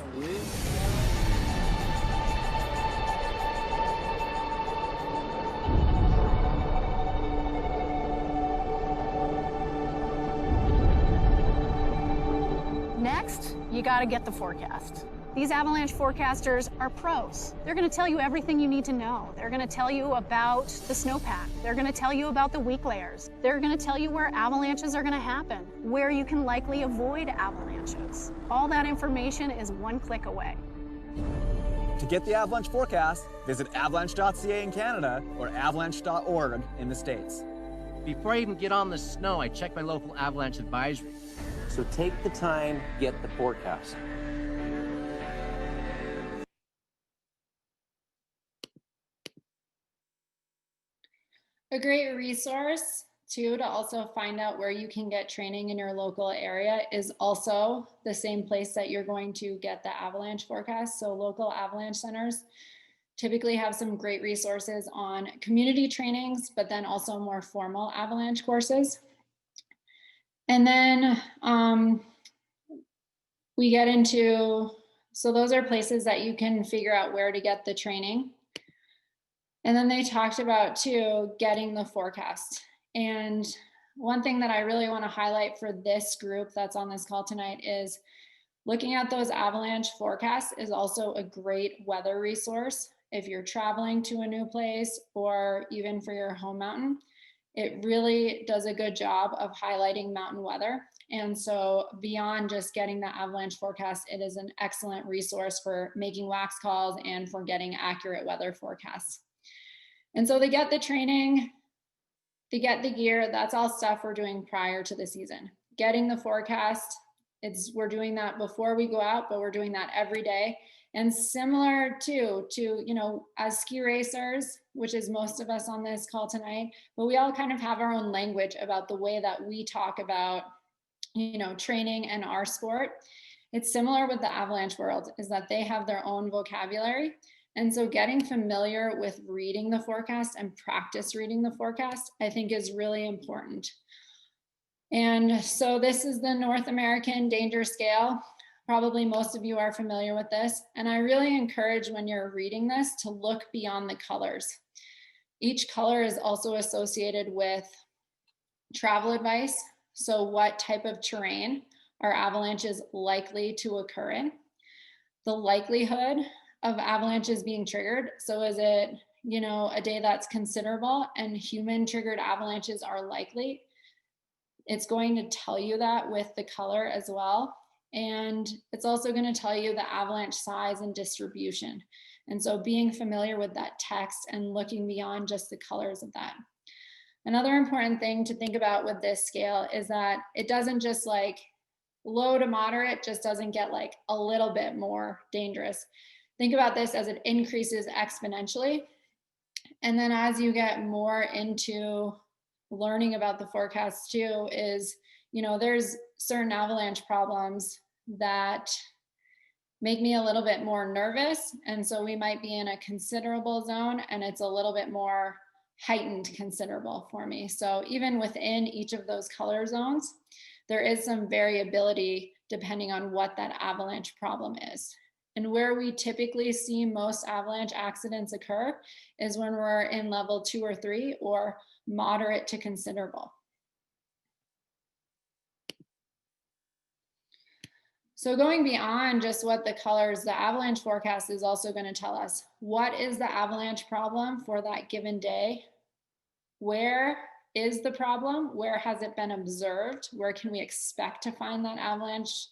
S11: Next, you gotta get the forecast. These avalanche forecasters are pros. They're gonna tell you everything you need to know. They're gonna tell you about the snowpack. They're gonna tell you about the weak layers. They're gonna tell you where avalanches are gonna happen, where you can likely avoid avalanches. All that information is one click away.
S19: To get the avalanche forecast, visit avalanche.ca in Canada or avalanche.org in the States.
S14: Before I even get on the snow, I check my local avalanche advisory.
S20: So take the time, get the forecast.
S10: A great resource too to also find out where you can get training in your local area is also the same place that you're going to get the avalanche forecast. So local avalanche centers typically have some great resources on community trainings, but then also more formal avalanche courses. And then we get into, so those are places that you can figure out where to get the training. And then they talked about too, getting the forecast. And one thing that I really want to highlight for this group that's on this call tonight is looking at those avalanche forecasts is also a great weather resource. If you're traveling to a new place or even for your home mountain, it really does a good job of highlighting mountain weather. And so beyond just getting the avalanche forecast, it is an excellent resource for making wax calls and for getting accurate weather forecasts. And so they get the training, they get the gear, that's all stuff we're doing prior to the season. Getting the forecast, we're doing that before we go out, but we're doing that every day. And similar to as ski racers, which is most of us on this call tonight, but we all kind of have our own language about the way that we talk about, training and our sport. It's similar with the avalanche world, is that they have their own vocabulary. And so getting familiar with reading the forecast and practice reading the forecast, I think is really important. And so this is the North American Danger Scale. Probably most of you are familiar with this. And I really encourage when you're reading this to look beyond the colors. Each color is also associated with travel advice. So what type of terrain are avalanches likely to occur in? The likelihood of avalanches being triggered. So is it, a day that's considerable and human triggered avalanches are likely? It's going to tell you that with the color as well. And it's also going to tell you the avalanche size and distribution. And so being familiar with that text and looking beyond just the colors of that. Another important thing to think about with this scale is that it doesn't just low to moderate, just doesn't get a little bit more dangerous. Think about this as it increases exponentially. And then as you get more into learning about the forecast too, is, there's certain avalanche problems that make me a little bit more nervous. And so we might be in a considerable zone and it's a little bit more heightened considerable for me. So even within each of those color zones, there is some variability depending on what that avalanche problem is. And where we typically see most avalanche accidents occur is when we're in level 2 or 3 or moderate to considerable. So going beyond just what the colors, the avalanche forecast is also going to tell us what is the avalanche problem for that given day? Where is the problem? Where has it been observed? Where can we expect to find that avalanche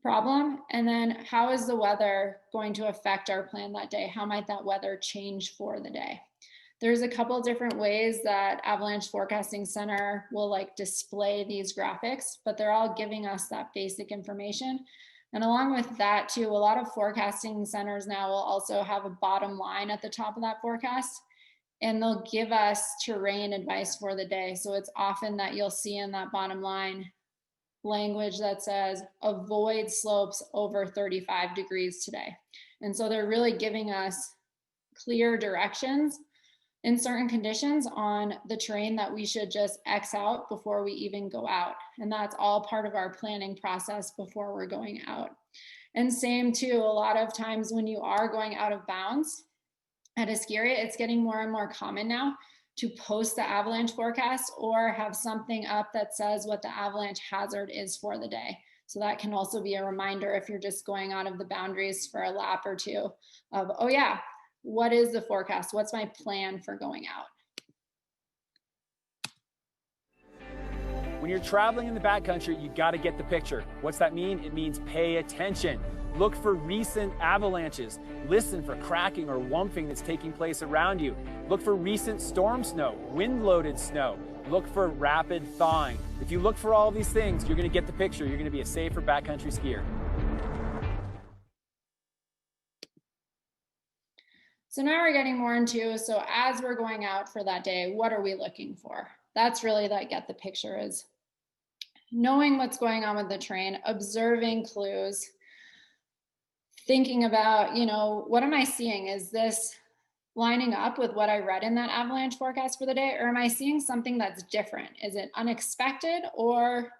S10: problem? And then how is the weather going to affect our plan that day? How might that weather change for the day? There's a couple of different ways that Avalanche Forecasting Center will display these graphics, but they're all giving us that basic information. And along with that too, a lot of forecasting centers now will also have a bottom line at the top of that forecast, and they'll give us terrain advice for the day. So it's often that you'll see in that bottom line, language that says avoid slopes over 35 degrees today. And so they're really giving us clear directions in certain conditions on the terrain that we should just X out before we even go out. And that's all part of our planning process before we're going out. And same too, a lot of times when you are going out of bounds at a ski area, it's getting more and more common now to post the avalanche forecast or have something up that says what the avalanche hazard is for the day. So that can also be a reminder if you're just going out of the boundaries for a lap or two of, oh yeah, what is the forecast? What's my plan for going out?
S6: When you're traveling in the backcountry, you got to get the picture. What's that mean? It means pay attention. Look for recent avalanches. Listen for cracking or wumping that's taking place around you. Look for recent storm snow, wind-loaded snow. Look for rapid thawing. If you look for all these things, you're going to get the picture. You're going to be a safer backcountry skier.
S10: So now we're getting more into, so as we're going out for that day, what are we looking for? That's really that get the picture, is knowing what's going on with the terrain, observing clues, thinking about, you know, what am I seeing? Is this lining up with what I read in that avalanche forecast for the day? Or am I seeing something that's different? Is it unexpected, or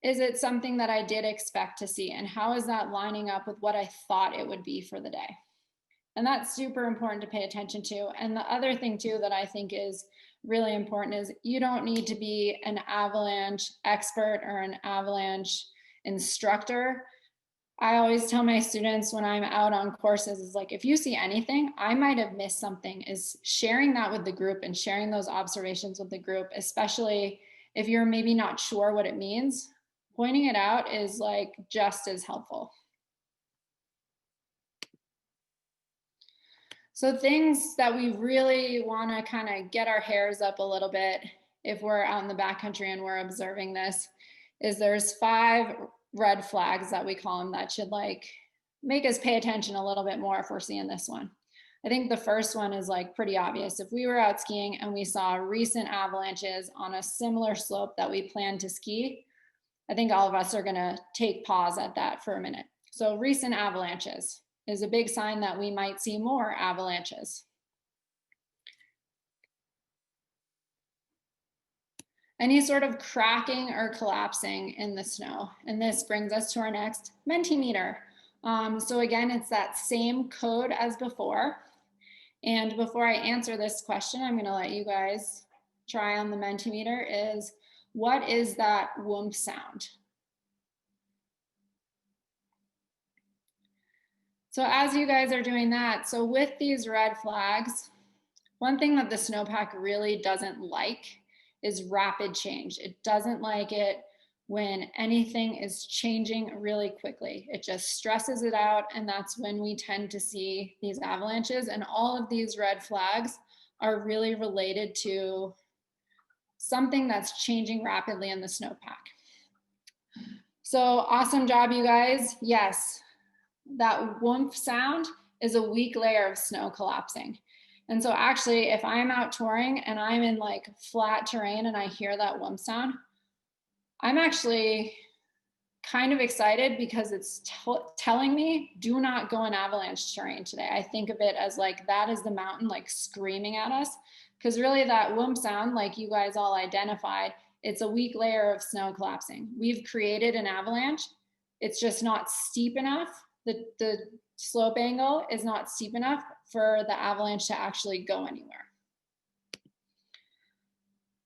S10: is it something that I did expect to see? And how is that lining up with what I thought it would be for the day? And that's super important to pay attention to. And the other thing too that I think is really important is you don't need to be an avalanche expert or an avalanche instructor. I always tell my students when I'm out on courses is like, if you see anything, I might have missed something, is sharing that with the group and sharing those observations with the group, especially if you're maybe not sure what it means. Pointing it out is like just as helpful. So things that we really want to kind of get our hairs up a little bit if we're out in the backcountry and we're observing this is there's 5 red flags that we call them that should like make us pay attention a little bit more if we're seeing this one. I think the first one is like pretty obvious. If we were out skiing and we saw recent avalanches on a similar slope that we plan to ski, I think all of us are going to take pause at that for a minute. So recent avalanches is a big sign that we might see more avalanches. Any sort of cracking or collapsing in the snow. And this brings us to our next Mentimeter. So again, it's that same code as before. And before I answer this question, I'm gonna let you guys try on the Mentimeter is, what is that whoomp sound? So as you guys are doing that, so with these red flags, one thing that the snowpack really doesn't like is rapid change. It doesn't like it when anything is changing really quickly. It just stresses it out, and that's when we tend to see these avalanches. And all of these red flags are really related to something that's changing rapidly in the snowpack. So awesome job, you guys. Yes, that whoomp sound is a weak layer of snow collapsing. And so actually, if I'm out touring and I'm in like flat terrain and I hear that whoomp sound, I'm actually kind of excited because it's telling me, do not go in avalanche terrain today. I think of it as like, that is the mountain like screaming at us. Because really that whoomp sound, like you guys all identified, it's a weak layer of snow collapsing. We've created an avalanche. It's just not steep enough. The slope angle is not steep enough for the avalanche to actually go anywhere.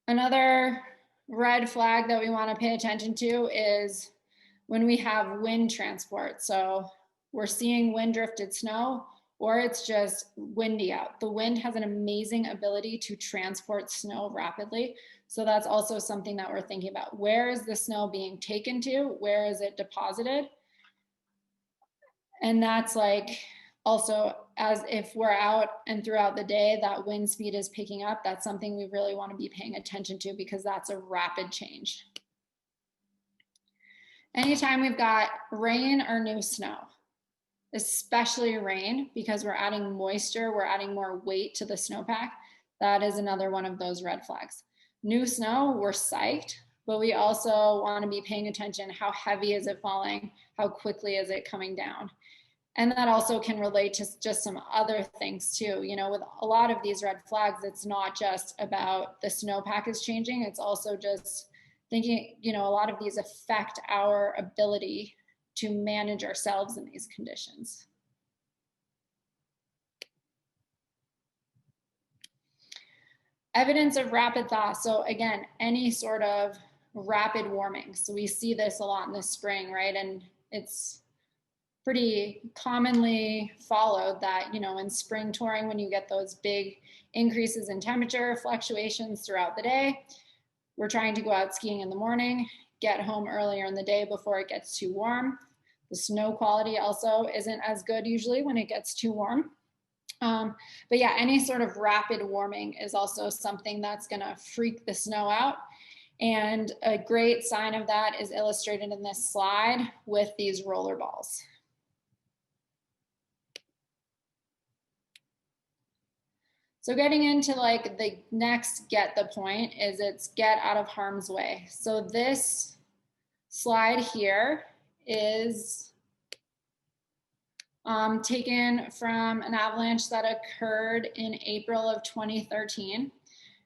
S10: Another red flag that we want to pay attention to is when we have wind transport. So we're seeing wind drifted snow, or it's just windy out. The wind has an amazing ability to transport snow rapidly. So that's also something that we're thinking about. Where is the snow being taken to? Where is it deposited? And that's like also, as if we're out and throughout the day, that wind speed is picking up. That's something we really want to be paying attention to because that's a rapid change. Anytime we've got rain or new snow, especially rain, because we're adding moisture, we're adding more weight to the snowpack, that is another one of those red flags. New snow, we're psyched. but we also want to be paying attention. How heavy is it falling? How quickly is it coming down? And that also can relate to just some other things too. You know, with a lot of these red flags, it's not just about the snowpack is changing. It's also just thinking, you know, a lot of these affect our ability to manage ourselves in these conditions. Evidence of rapid thaw. So again, any sort of rapid warming. So we see this a lot in the spring, right? And it's pretty commonly followed that, you know, in spring touring, when you get those big increases in temperature fluctuations throughout the day, we're trying to go out skiing in the morning, get home earlier in the day before it gets too warm. The snow quality also isn't as good usually when it gets too warm. But yeah, any sort of rapid warming is also something that's gonna freak the snow out. And a great sign of that is illustrated in this slide with these roller balls. So getting into like the next get the point is it's get out of harm's way. So this slide here is taken from an avalanche that occurred in April of 2013.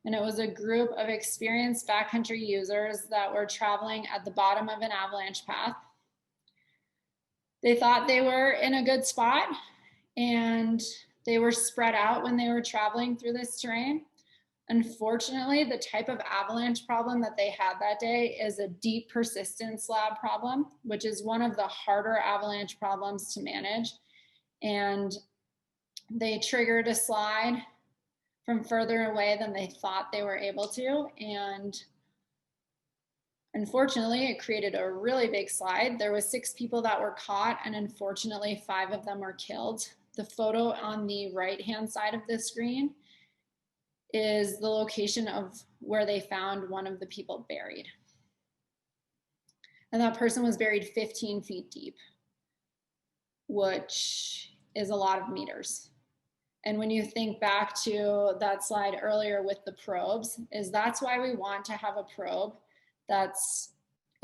S10: And it was a group of experienced backcountry users that were traveling at the bottom of an avalanche path. They thought they were in a good spot and they were spread out when they were traveling through this terrain. Unfortunately, the type of avalanche problem that they had that day is a deep persistent slab problem, which is one of the harder avalanche problems to manage. And they triggered a slide from further away than they thought they were able to. And unfortunately, it created a really big slide. There was 6 people that were caught, and unfortunately, 5 of them were killed. The photo on the right-hand side of the screen is the location of where they found one of the people buried. And that person was buried 15 feet deep, which is a lot of meters. And when you think back to that slide earlier with the probes, that's why we want to have a probe that's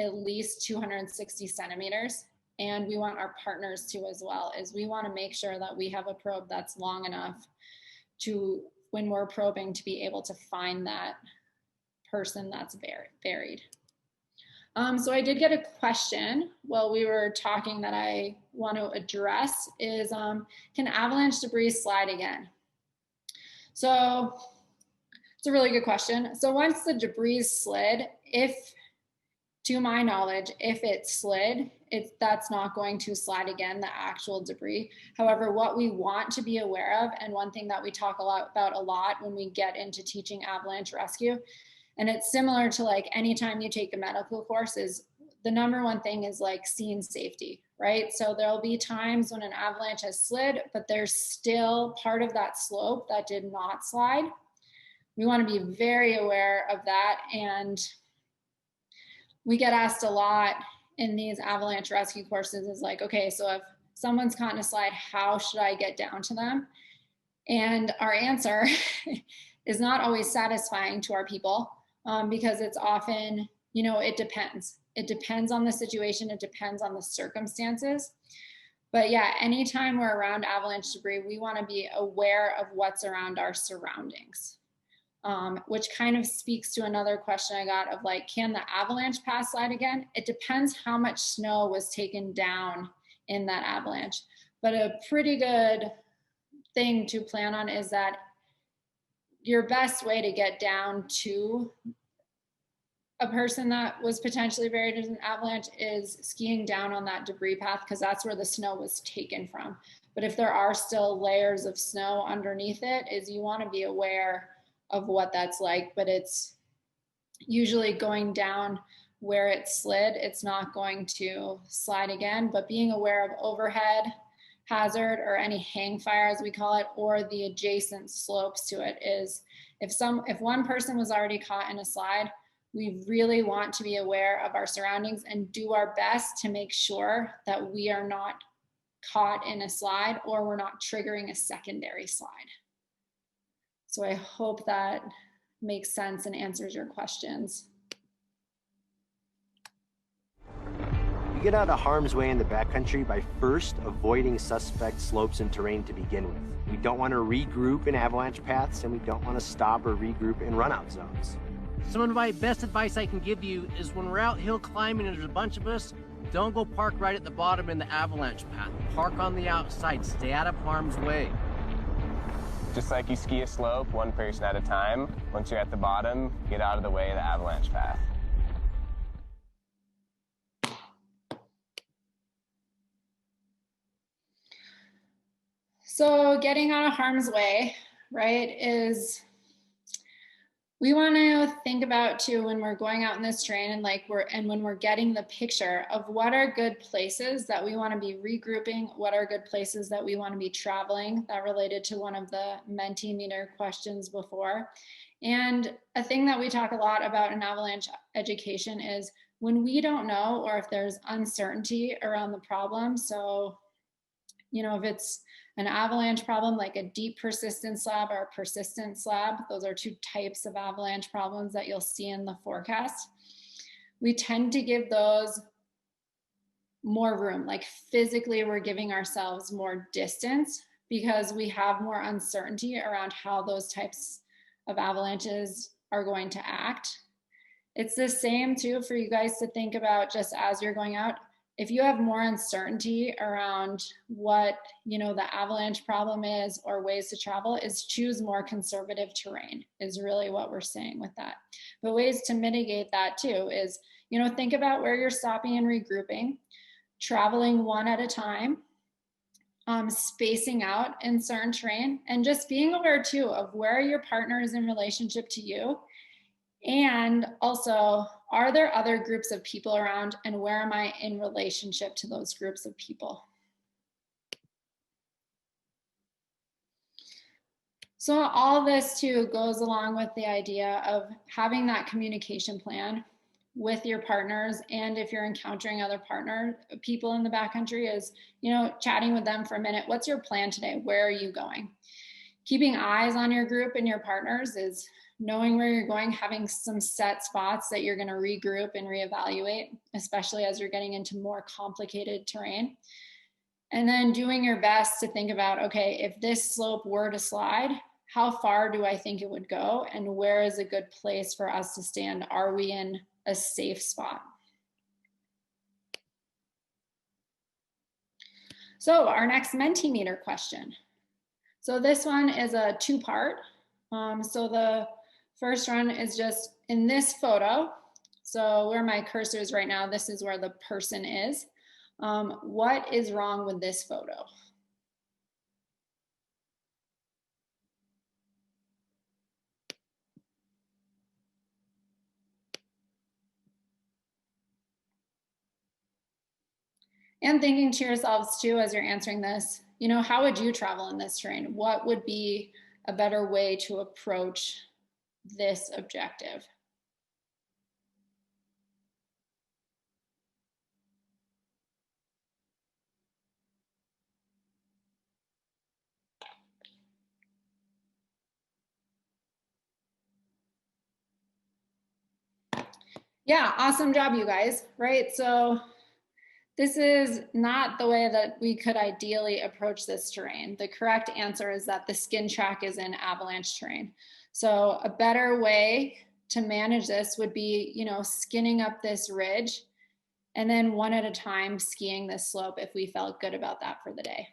S10: at least 260 centimeters. And we want our partners to as well, is we want to make sure that we have a probe that's long enough to, when we're probing, to be able to find that person that's buried. So I did get a question while we were talking that I want to address is, can avalanche debris slide again? So it's a really good question. So once the debris slid, to my knowledge, if it slid, that's not going to slide again, the actual debris. However, what we want to be aware of, and one thing that we talk about a lot when we get into teaching avalanche rescue, and it's similar to like anytime you take a medical course, is the number one thing is like scene safety, right? So there'll be times when an avalanche has slid, but there's still part of that slope that did not slide. We want to be very aware of that. And we get asked a lot in these avalanche rescue courses is like, okay, so if someone's caught in a slide, how should I get down to them? And our answer is not always satisfying to our people because it's often, you know, it depends. It depends on the situation. It depends on the circumstances. But yeah, anytime we're around avalanche debris, we want to be aware of what's around our surroundings. Which kind of speaks to another question I got of like, can the avalanche path slide again? It depends how much snow was taken down in that avalanche. But a pretty good thing to plan on is that your best way to get down to a person that was potentially buried in an avalanche is skiing down on that debris path, because that's where the snow was taken from. But if there are still layers of snow underneath it, is you want to be aware of what that's like. But it's usually going down where it slid, it's not going to slide again. But being aware of overhead hazard or any hang fire, as we call it, or the adjacent slopes to it, is if one person was already caught in a slide, we really want to be aware of our surroundings and do our best to make sure that we are not caught in a slide or we're not triggering a secondary slide. So I hope that makes sense and answers your questions.
S5: get out of harm's way in the backcountry by first avoiding suspect slopes and terrain to begin with. We don't want to regroup in avalanche paths, and we don't want to stop or regroup in runout zones.
S14: Some of my best advice I can give you is when we're out hill climbing and there's a bunch of us, don't go park right at the bottom in the avalanche path. Park on the outside, stay out of harm's way.
S17: Just like you ski a slope, one person at a time, once you're at the bottom, get out of the way of the avalanche path.
S10: So getting out of harm's way, right, is we want to think about too when we're going out in this terrain and when we're getting the picture of what are good places that we want to be regrouping, what are good places that we want to be traveling. That related to one of the Mentimeter questions before. And a thing that we talk a lot about in avalanche education is when we don't know, or if there's uncertainty around the problem. So, if it's an avalanche problem like a deep persistent slab or a persistent slab, those are two types of avalanche problems that you'll see in the forecast. We tend to give those more room, like physically we're giving ourselves more distance because we have more uncertainty around how those types of avalanches are going to act. It's the same too for you guys to think about just as you're going out. If you have more uncertainty around what, the avalanche problem is or ways to travel, is choose more conservative terrain is really what we're saying with that. But ways to mitigate that too is, think about where you're stopping and regrouping, traveling one at a time, spacing out in certain terrain, and just being aware too of where your partner is in relationship to you. And also, are there other groups of people around, and where am I in relationship to those groups of people? So all this too goes along with the idea of having that communication plan with your partners. And if you're encountering other people in the backcountry, is, chatting with them for a minute. What's your plan today? Where are you going? Keeping eyes on your group and your partners is knowing where you're going, having some set spots that you're going to regroup and reevaluate, especially as you're getting into more complicated terrain. And then doing your best to think about, okay, if this slope were to slide, how far do I think it would go? And where is a good place for us to stand? Are we in a safe spot? So our next Mentimeter question. So this one is a two-part. So the first one is just in this photo. So where my cursor is right now, this is where the person is. What is wrong with this photo? And thinking to yourselves too, as you're answering this, how would you travel in this terrain? What would be a better way to approach this objective? Yeah, awesome job, you guys, right? So this is not the way that we could ideally approach this terrain. The correct answer is that the skin track is in avalanche terrain. So a better way to manage this would be, skinning up this ridge and then one at a time skiing this slope if we felt good about that for the day.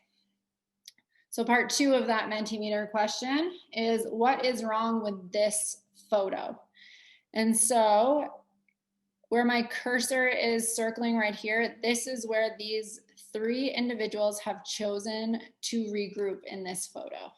S10: So part 2 of that Mentimeter question is, what is wrong with this photo? And so where my cursor is circling right here, this is where these 3 individuals have chosen to regroup in this photo.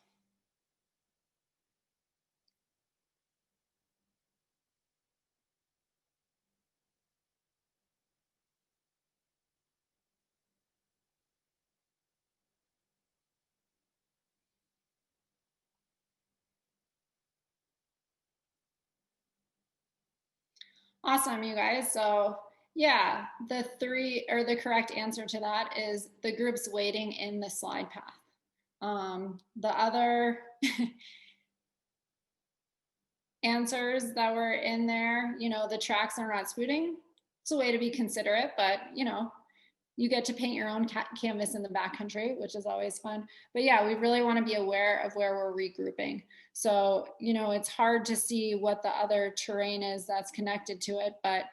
S10: Awesome, you guys. So yeah, the correct answer to that is the groups waiting in the slide path. The other answers that were in there, the tracks are not scooting. It's a way to be considerate, but You get to paint your own canvas in the backcountry, which is always fun. But yeah, we really want to be aware of where we're regrouping. So, it's hard to see what the other terrain is that's connected to it, but,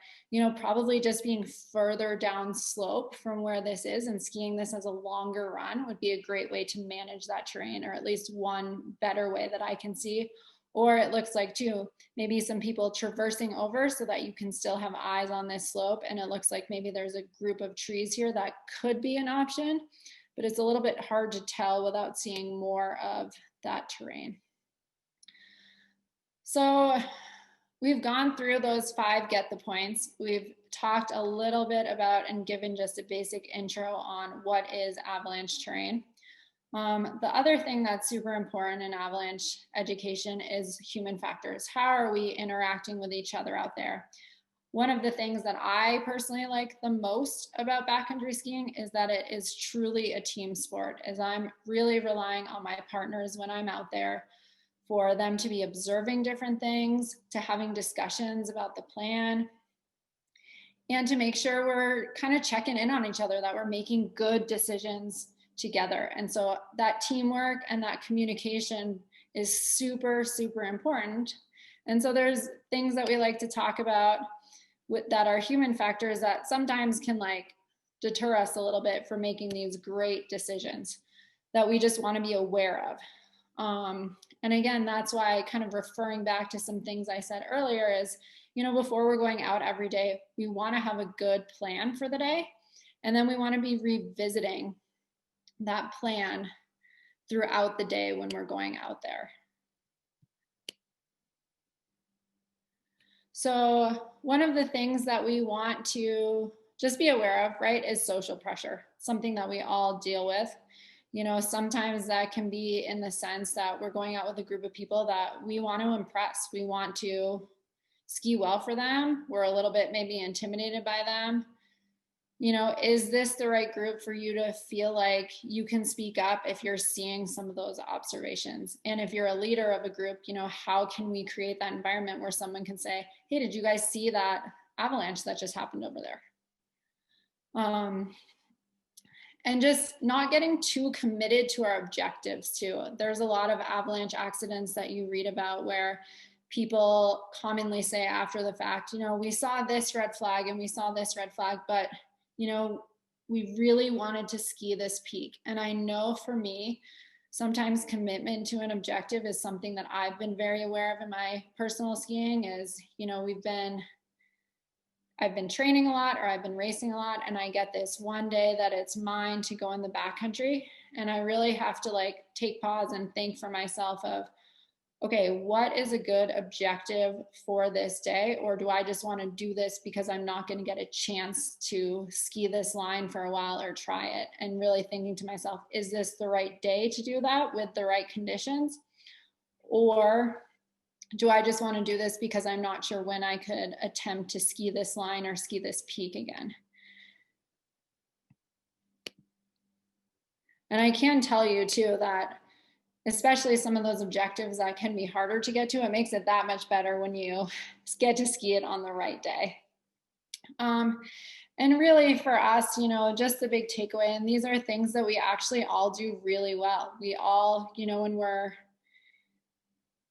S10: probably just being further down slope from where this is and skiing this as a longer run would be a great way to manage that terrain, or at least one better way that I can see. Or it looks like too, maybe some people traversing over so that you can still have eyes on this slope. And it looks like maybe there's a group of trees here that could be an option, but it's a little bit hard to tell without seeing more of that terrain. So we've gone through those 5 get the points. We've talked a little bit about and given just a basic intro on what is avalanche terrain. The other thing that's super important in avalanche education is human factors. How are we interacting with each other out there? One of the things that I personally like the most about backcountry skiing is that it is truly a team sport, as I'm really relying on my partners when I'm out there for them to be observing different things, to having discussions about the plan, and to make sure we're kind of checking in on each other, that we're making good decisions together. And so that teamwork and that communication is super, super important. And so there's things that we like to talk about that are human factors that sometimes can deter us a little bit from making these great decisions that we just want to be aware of. And again, that's why kind of referring back to some things I said earlier is, before we're going out every day, we want to have a good plan for the day. And then we want to be revisiting that plan throughout the day when we're going out there. So one of the things that we want to just be aware of, right, is social pressure, something that we all deal with. Sometimes that can be in the sense that we're going out with a group of people that we want to impress. We want to ski well for them. We're a little bit maybe intimidated by them. Is this the right group for you to feel like you can speak up if you're seeing some of those observations? And if you're a leader of a group, how can we create that environment where someone can say, hey, did you guys see that avalanche that just happened over there? And just not getting too committed to our objectives too. There's a lot of avalanche accidents that you read about where people commonly say after the fact, we saw this red flag and we saw this red flag, but we really wanted to ski this peak. And I know for me, sometimes commitment to an objective is something that I've been very aware of in my personal skiing is, I've been training a lot or I've been racing a lot, and I get this one day that it's mine to go in the backcountry. And I really have to take pause and think for myself of, okay, what is a good objective for this day? Or do I just want to do this because I'm not going to get a chance to ski this line for a while or try it? And really thinking to myself, is this the right day to do that with the right conditions? Or do I just want to do this because I'm not sure when I could attempt to ski this line or ski this peak again? And I can tell you too that especially some of those objectives that can be harder to get to, it makes it that much better when you get to ski it on the right day. And really for us, just the big takeaway, and these are things that we actually all do really well. We all, when we're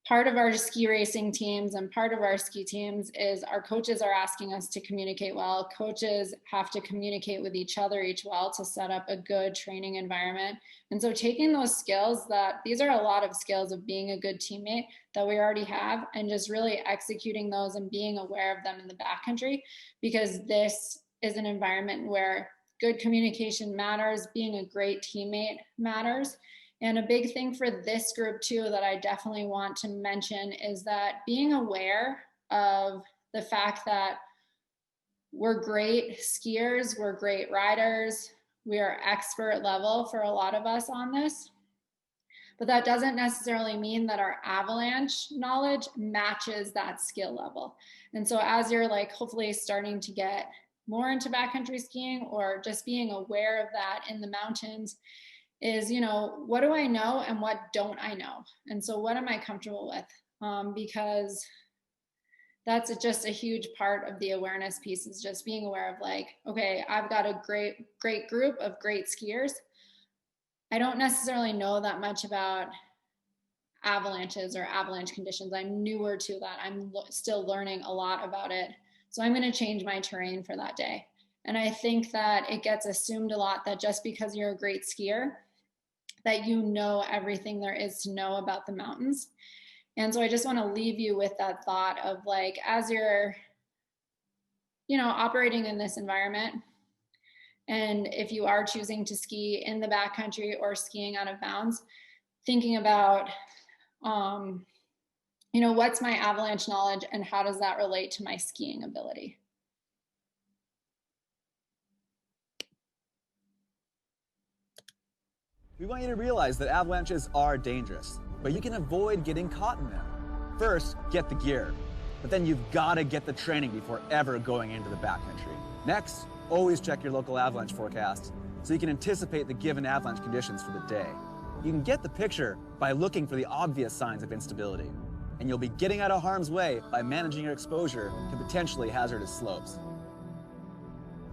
S10: part of our ski racing teams and part of our ski teams is our coaches are asking us to communicate well. Coaches have to communicate with each other well to set up a good training environment. And so taking those skills these are a lot of skills of being a good teammate that we already have, and just really executing those and being aware of them in the backcountry, because this is an environment where good communication matters, being a great teammate matters. And a big thing for this group too that I definitely want to mention is that being aware of the fact that we're great skiers, we're great riders, we are expert level for a lot of us on this, but that doesn't necessarily mean that our avalanche knowledge matches that skill level. And so as you're hopefully starting to get more into backcountry skiing, or just being aware of that in the mountains, is, what do I know and what don't I know? And so what am I comfortable with? Because that's just a huge part of the awareness piece, is just being aware of like, okay, I've got a great group of great skiers. I don't necessarily know that much about avalanches or avalanche conditions. I'm newer to that. I'm still learning a lot about it. So I'm going to change my terrain for that day. And I think that it gets assumed a lot that just because you're a great skier, that you know everything there is to know about the mountains. And so I just want to leave you with that thought of like, as you're, operating in this environment, and if you are choosing to ski in the backcountry or skiing out of bounds, thinking about, what's my avalanche knowledge and how does that relate to my skiing ability?
S19: We want you to realize that avalanches are dangerous, but you can avoid getting caught in them. First, get the gear, but then you've got to get the training before ever going into the backcountry. Next, always check your local avalanche forecast so you can anticipate the given avalanche conditions for the day. You can get the picture by looking for the obvious signs of instability, and you'll be getting out of harm's way by managing your exposure to potentially hazardous slopes.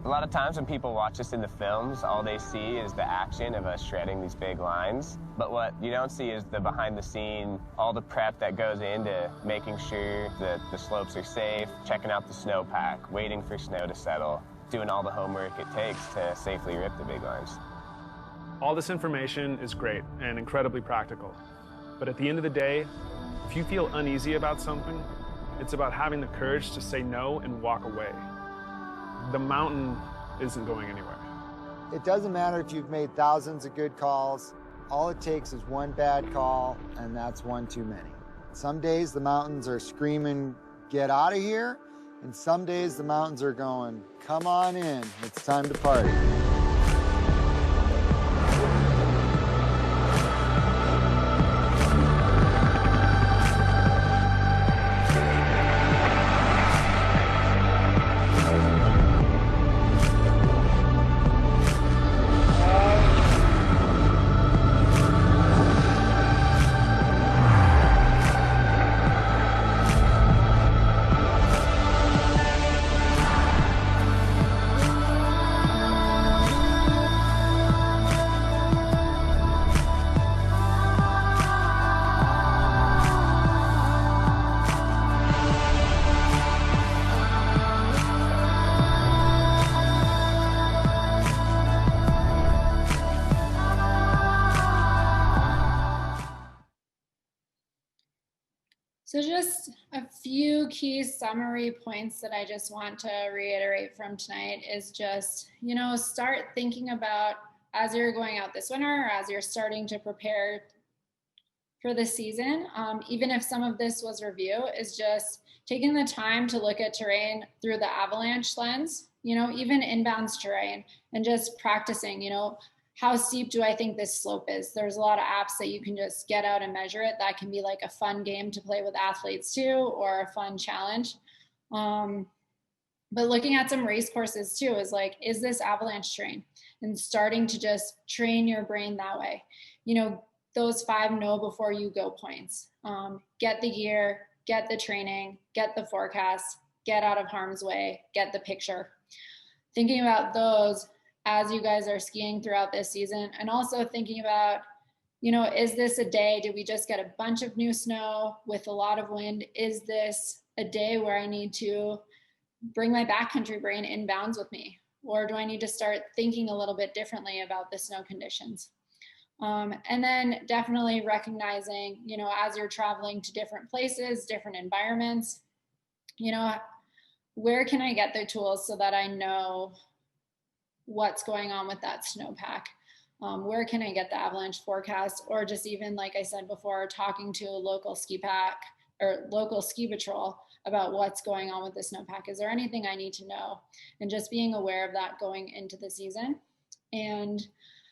S17: A lot of times when people watch us in the films, all they see is the action of us shredding these big lines. But what you don't see is the behind the scene, all the prep that goes into making sure that the slopes are safe, checking out the snowpack, waiting for snow to settle, doing all the homework it takes to safely rip the big lines.
S1: All this information is great and incredibly practical. But at the end of the day, if you feel uneasy about something, it's about having the courage to say no and walk away. The mountain isn't going anywhere.
S7: It doesn't matter if you've made thousands of good calls. All it takes is one bad call, and that's one too many. Some days the mountains are screaming, get out of here, and some days the mountains are going, come on in, it's time to party.
S10: So just a few key summary points that I just want to reiterate from tonight is just, start thinking about, as you're going out this winter, or as you're starting to prepare for the season, even if some of this was review, is just taking the time to look at terrain through the avalanche lens, even inbounds terrain, and just practicing, how steep do I think this slope is? There's a lot of apps that you can just get out and measure it. That can be like a fun game to play with athletes too, or a fun challenge. But looking at some race courses too is like, is this avalanche terrain? And starting to just train your brain that way. Those 5 know before you go points. Get the gear, get the training, get the forecast, get out of harm's way, get the picture. Thinking about those as you guys are skiing throughout this season, and also thinking about, is this a day, did we just get a bunch of new snow with a lot of wind? Is this a day where I need to bring my backcountry brain inbounds with me? Or do I need to start thinking a little bit differently about the snow conditions? And then definitely recognizing, as you're traveling to different places, different environments, where can I get the tools so that I know what's going on with that snowpack? Where can I get the avalanche forecast? Or just even, like I said before, talking to a local ski pack or local ski patrol about what's going on with the snowpack. Is there anything I need to know? And just being aware of that going into the season. And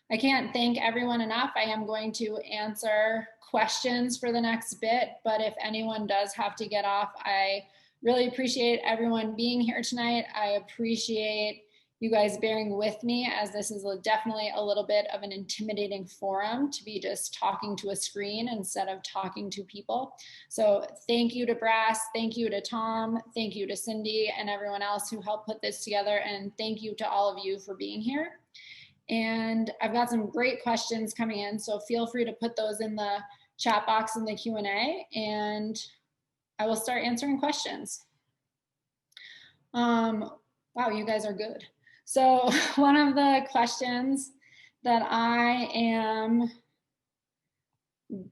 S10: I can't thank everyone enough. I am going to answer questions for the next bit, but if anyone does have to get off, I really appreciate everyone being here tonight. I appreciate you guys bearing with me, as this is definitely a little bit of an intimidating forum to be just talking to a screen instead of talking to people. So thank you to BRASS, thank you to Tom, thank you to Cindy and everyone else who helped put this together, and thank you to all of you for being here. And I've got some great questions coming in, so feel free to put those in the chat box in the Q&A, and I will start answering questions. Wow, you guys are good. So one of the questions that I am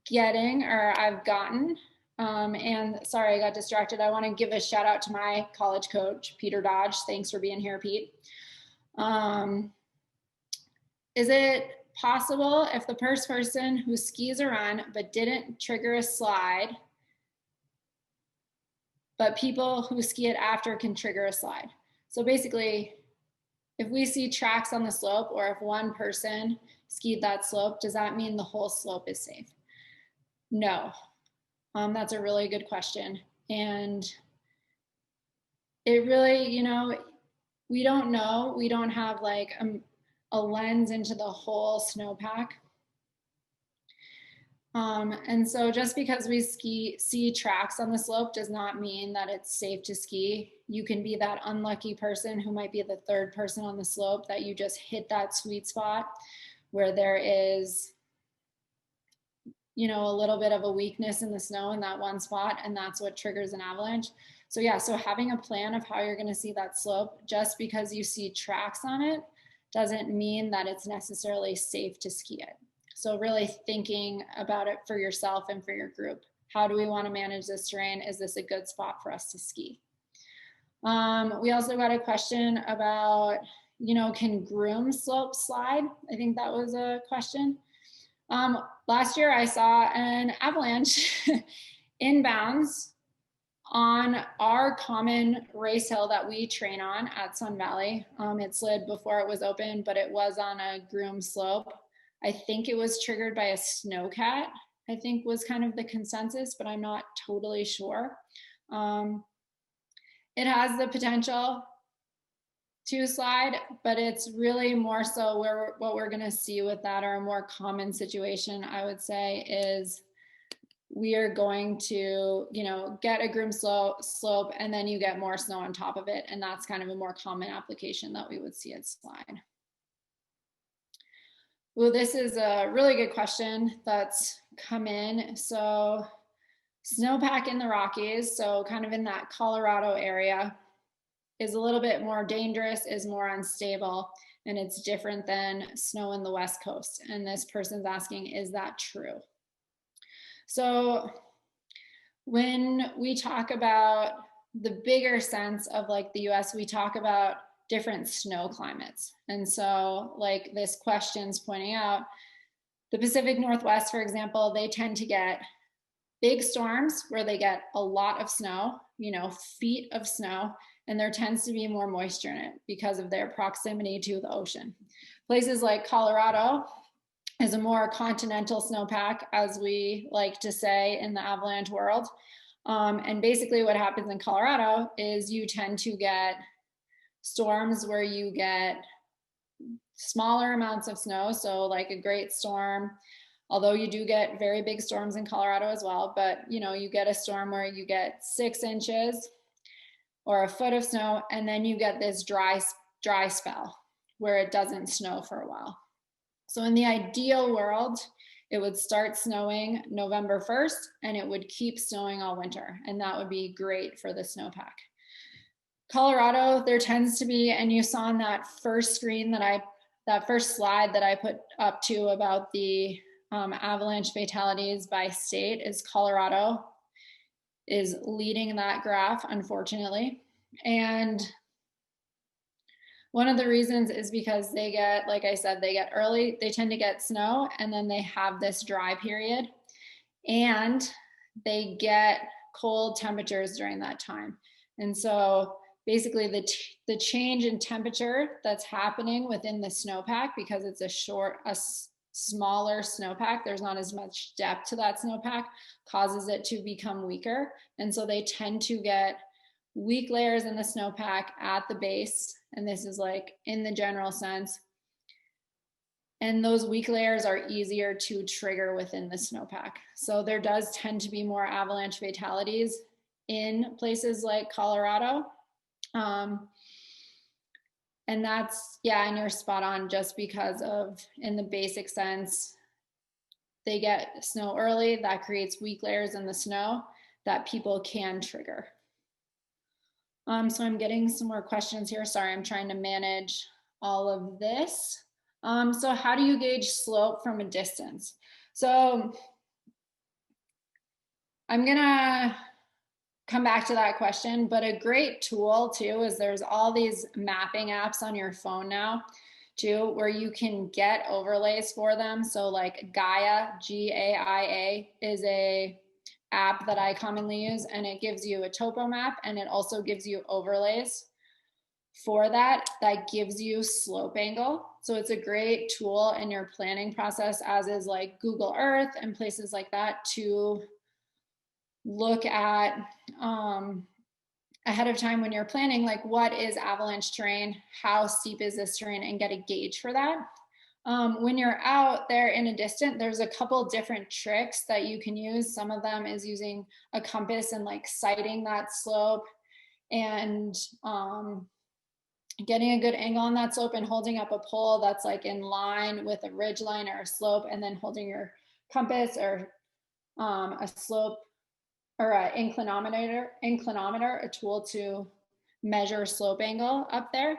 S10: getting, or I've gotten, and sorry, I got distracted. I want to give a shout out to my college coach, Peter Dodge. Thanks for being here, Pete. Is it possible if the first person who skis a run but didn't trigger a slide, but people who ski it after can trigger a slide? So basically, if we see tracks on the slope, or if one person skied that slope, does that mean the whole slope is safe? No. That's a really good question. And it really, you know, we don't know. We don't have like a lens into the whole snowpack. And so just because we see tracks on the slope does not mean that it's safe to ski. You can be that unlucky person who might be the third person on the slope that you just hit that sweet spot where there is, you know, a little bit of a weakness in the snow in that one spot, and that's what triggers an avalanche. So yeah, so having a plan of how you're going to see that slope, just because you see tracks on it doesn't mean that it's necessarily safe to ski it. So really thinking about it for yourself and for your group. How do we want to manage this terrain? Is this a good spot for us to ski? We also got a question about, you know, can groom slope slide? I think that was a question. Last year I saw an avalanche inbounds on our common race hill that we train on at Sun Valley. It slid before it was open, but it was on a groomed slope. I think it was triggered by a snowcat, I think was kind of the consensus, but I'm not totally sure. It has the potential to slide, but it's really more so what we're gonna see with that, or a more common situation, I would say, is we are going to, you know, get a groomed slope and then you get more snow on top of it. And that's kind of a more common application that we would see it slide. Well, this is a really good question that's come in. So snowpack in the Rockies, so kind of in that Colorado area, is a little bit more dangerous, is more unstable, and it's different than snow in the West Coast. And this person's asking, is that true? So when we talk about the bigger sense of like the US, we talk about different snow climates. And so like this question's pointing out, the Pacific Northwest, for example, they tend to get big storms where they get a lot of snow, you know, feet of snow, and there tends to be more moisture in it because of their proximity to the ocean. Places like Colorado is a more continental snowpack, as we like to say in the avalanche world. And basically what happens in Colorado is you tend to get storms where you get smaller amounts of snow. So like a great storm, although you do get very big storms in Colorado as well, but you know, you get a storm where you get 6 inches or a foot of snow, and then you get this dry spell where it doesn't snow for a while. So in the ideal world, it would start snowing November 1st and it would keep snowing all winter. And that would be great for the snowpack. Colorado, there tends to be, and you saw on that first screen that first slide that I put up to about the avalanche fatalities by state, is Colorado is leading that graph, unfortunately. And one of the reasons is because they get, like I said, they tend to get snow, and then they have this dry period, and they get cold temperatures during that time. And so basically the change in temperature that's happening within the snowpack, because it's a smaller snowpack, there's not as much depth to that snowpack, causes it to become weaker. And so they tend to get weak layers in the snowpack at the base, and this is like in the general sense. And those weak layers are easier to trigger within the snowpack. So there does tend to be more avalanche fatalities in places like Colorado. And that's, yeah, and you're spot on, just because of, in the basic sense, they get snow early, that creates weak layers in the snow that people can trigger. So I'm getting some more questions here. Sorry, I'm trying to manage all of this. So how do you gauge slope from a distance? So I'm gonna come back to that question, but a great tool too is there's all these mapping apps on your phone now too, where you can get overlays for them. So like Gaia, G-A-I-A, is a app that I commonly use, and it gives you a topo map, and it also gives you overlays for that gives you slope angle. So it's a great tool in your planning process, as is like Google Earth and places like that, to look at ahead of time when you're planning, like what is avalanche terrain, how steep is this terrain, and get a gauge for that. When you're out there in a distance, there's a couple different tricks that you can use. Some of them is using a compass and like sighting that slope, and getting a good angle on that slope and holding up a pole that's like in line with a ridge line or a slope, and then holding your compass or a slope or an inclinometer, a tool to measure slope angle up there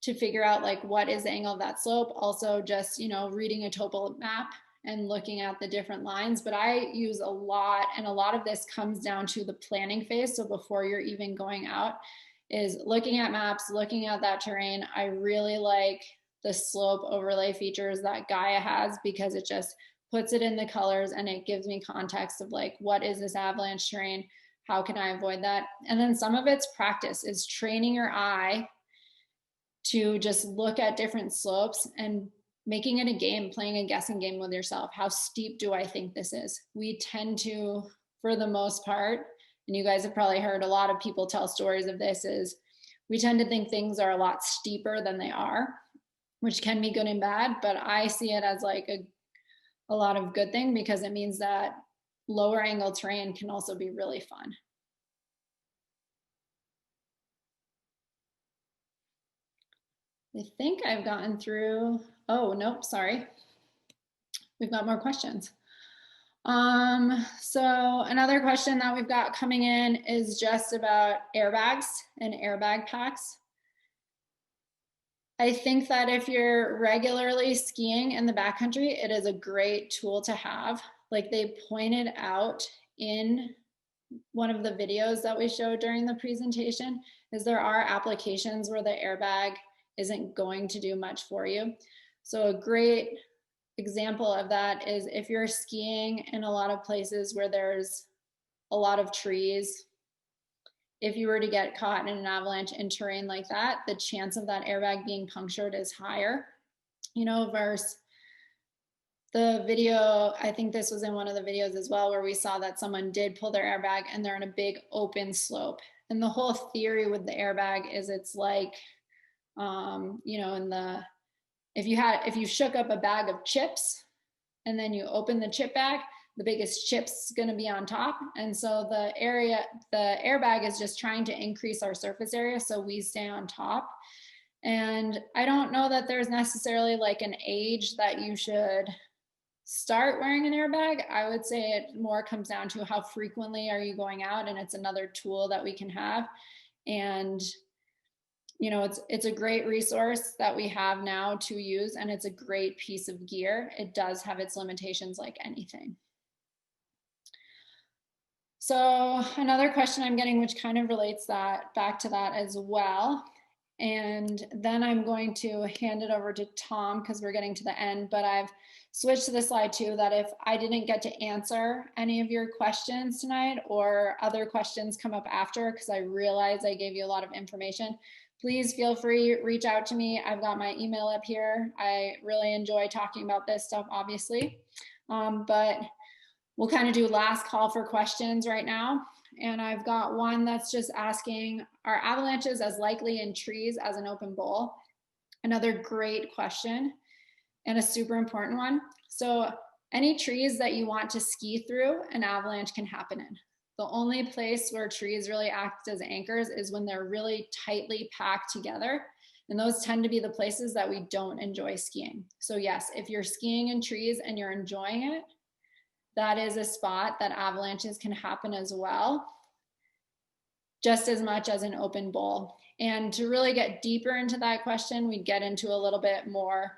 S10: to figure out like what is the angle of that slope. Also just, you know, reading a topo map and looking at the different lines. But I use a lot, and a lot of this comes down to the planning phase. So before you're even going out, is looking at maps, looking at that terrain. I really like the slope overlay features that Gaia has, because it just puts it in the colors and it gives me context of like, what is this avalanche terrain? How can I avoid that? And then some of it's practice, is training your eye to just look at different slopes and making it a game, playing a guessing game with yourself. How steep do I think this is? We tend to, for the most part, and you guys have probably heard a lot of people tell stories of this, is we tend to think things are a lot steeper than they are, which can be good and bad, but I see it as like a lot of good thing, because it means that lower angle terrain can also be really fun. I think I've gotten through, oh, nope, sorry. We've got more questions. So another question that we've got coming in is just about airbags and airbag packs. I think that if you're regularly skiing in the backcountry, it is a great tool to have. Like they pointed out in one of the videos that we showed during the presentation, is there are applications where the airbag isn't going to do much for you. So a great example of that is if you're skiing in a lot of places where there's a lot of trees, if you were to get caught in an avalanche in terrain like that, the chance of that airbag being punctured is higher, you know, versus the video, I think this was in one of the videos as well, where we saw that someone did pull their airbag and they're in a big open slope. And the whole theory with the airbag is it's like, you know, if you shook up a bag of chips and then you open the chip bag, the biggest chip's going to be on top. And so the airbag is just trying to increase our surface area so we stay on top. And I don't know that there's necessarily like an age that you should start wearing an airbag. I would say it more comes down to how frequently are you going out, and it's another tool that we can have. And you know, it's a great resource that we have now to use, and it's a great piece of gear. It does have its limitations like anything. So another question I'm getting, which kind of relates that back to that as well. And then I'm going to hand it over to Tom because we're getting to the end, but I've switched to the slide too, that if I didn't get to answer any of your questions tonight, or other questions come up after, because I realize I gave you a lot of information, please feel free, reach out to me. I've got my email up here. I really enjoy talking about this stuff, obviously. But we'll kind of do last call for questions right now. And I've got one that's just asking, are avalanches as likely in trees as an open bowl? Another great question and a super important one. So any trees that you want to ski through, an avalanche can happen in. The only place where trees really act as anchors is when they're really tightly packed together. And those tend to be the places that we don't enjoy skiing. So yes, if you're skiing in trees and you're enjoying it, that is a spot that avalanches can happen as well, just as much as an open bowl. And to really get deeper into that question, we'd get into a little bit more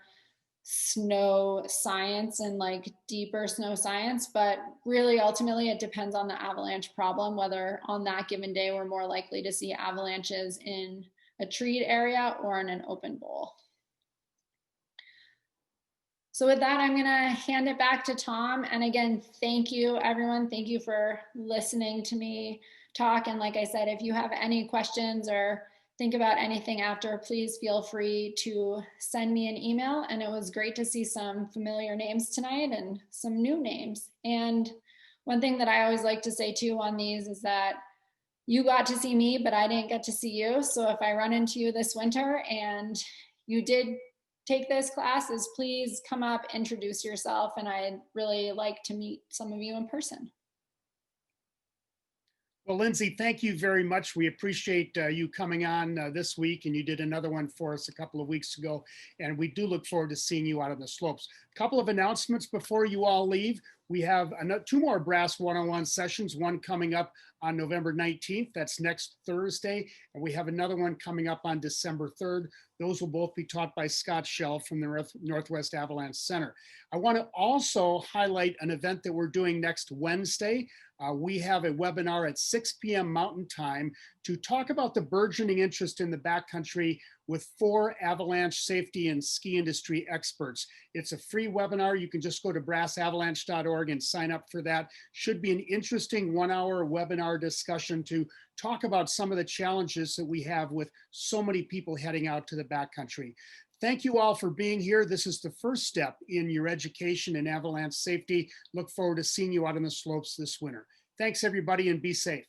S10: snow science and like deeper snow science, but really ultimately it depends on the avalanche problem, whether on that given day we're more likely to see avalanches in a treed area or in an open bowl. So with that, I'm gonna hand it back to Tom. And again, thank you everyone. Thank you for listening to me talk. And like I said, if you have any questions or think about anything after, please feel free to send me an email. And it was great to see some familiar names tonight and some new names. And one thing that I always like to say too on these is that you got to see me, but I didn't get to see you. So if I run into you this winter and you did take this classes, please come up, introduce yourself. And I'd really like to meet some of you in person.
S8: Well, Lindsay, thank you very much. We appreciate you coming on this week, and you did another one for us a couple of weeks ago, and we do look forward to seeing you out on the slopes. A couple of announcements before you all leave. We have two more BRASS one-on-one sessions, one coming up on November 19th, that's next Thursday, and we have another one coming up on December 3rd. Those will both be taught by Scott Schell from the Northwest Avalanche Center. I want to also highlight an event that we're doing next Wednesday. We have a webinar at 6 p.m. Mountain Time to talk about the burgeoning interest in the backcountry with 4 avalanche safety and ski industry experts. It's a free webinar. You can just go to brassavalanche.org and sign up for that. Should be an interesting 1-hour webinar discussion to talk about some of the challenges that we have with so many people heading out to the backcountry. Thank you all for being here. This is the first step in your education in avalanche safety. Look forward to seeing you out on the slopes this winter. Thanks everybody, and be safe.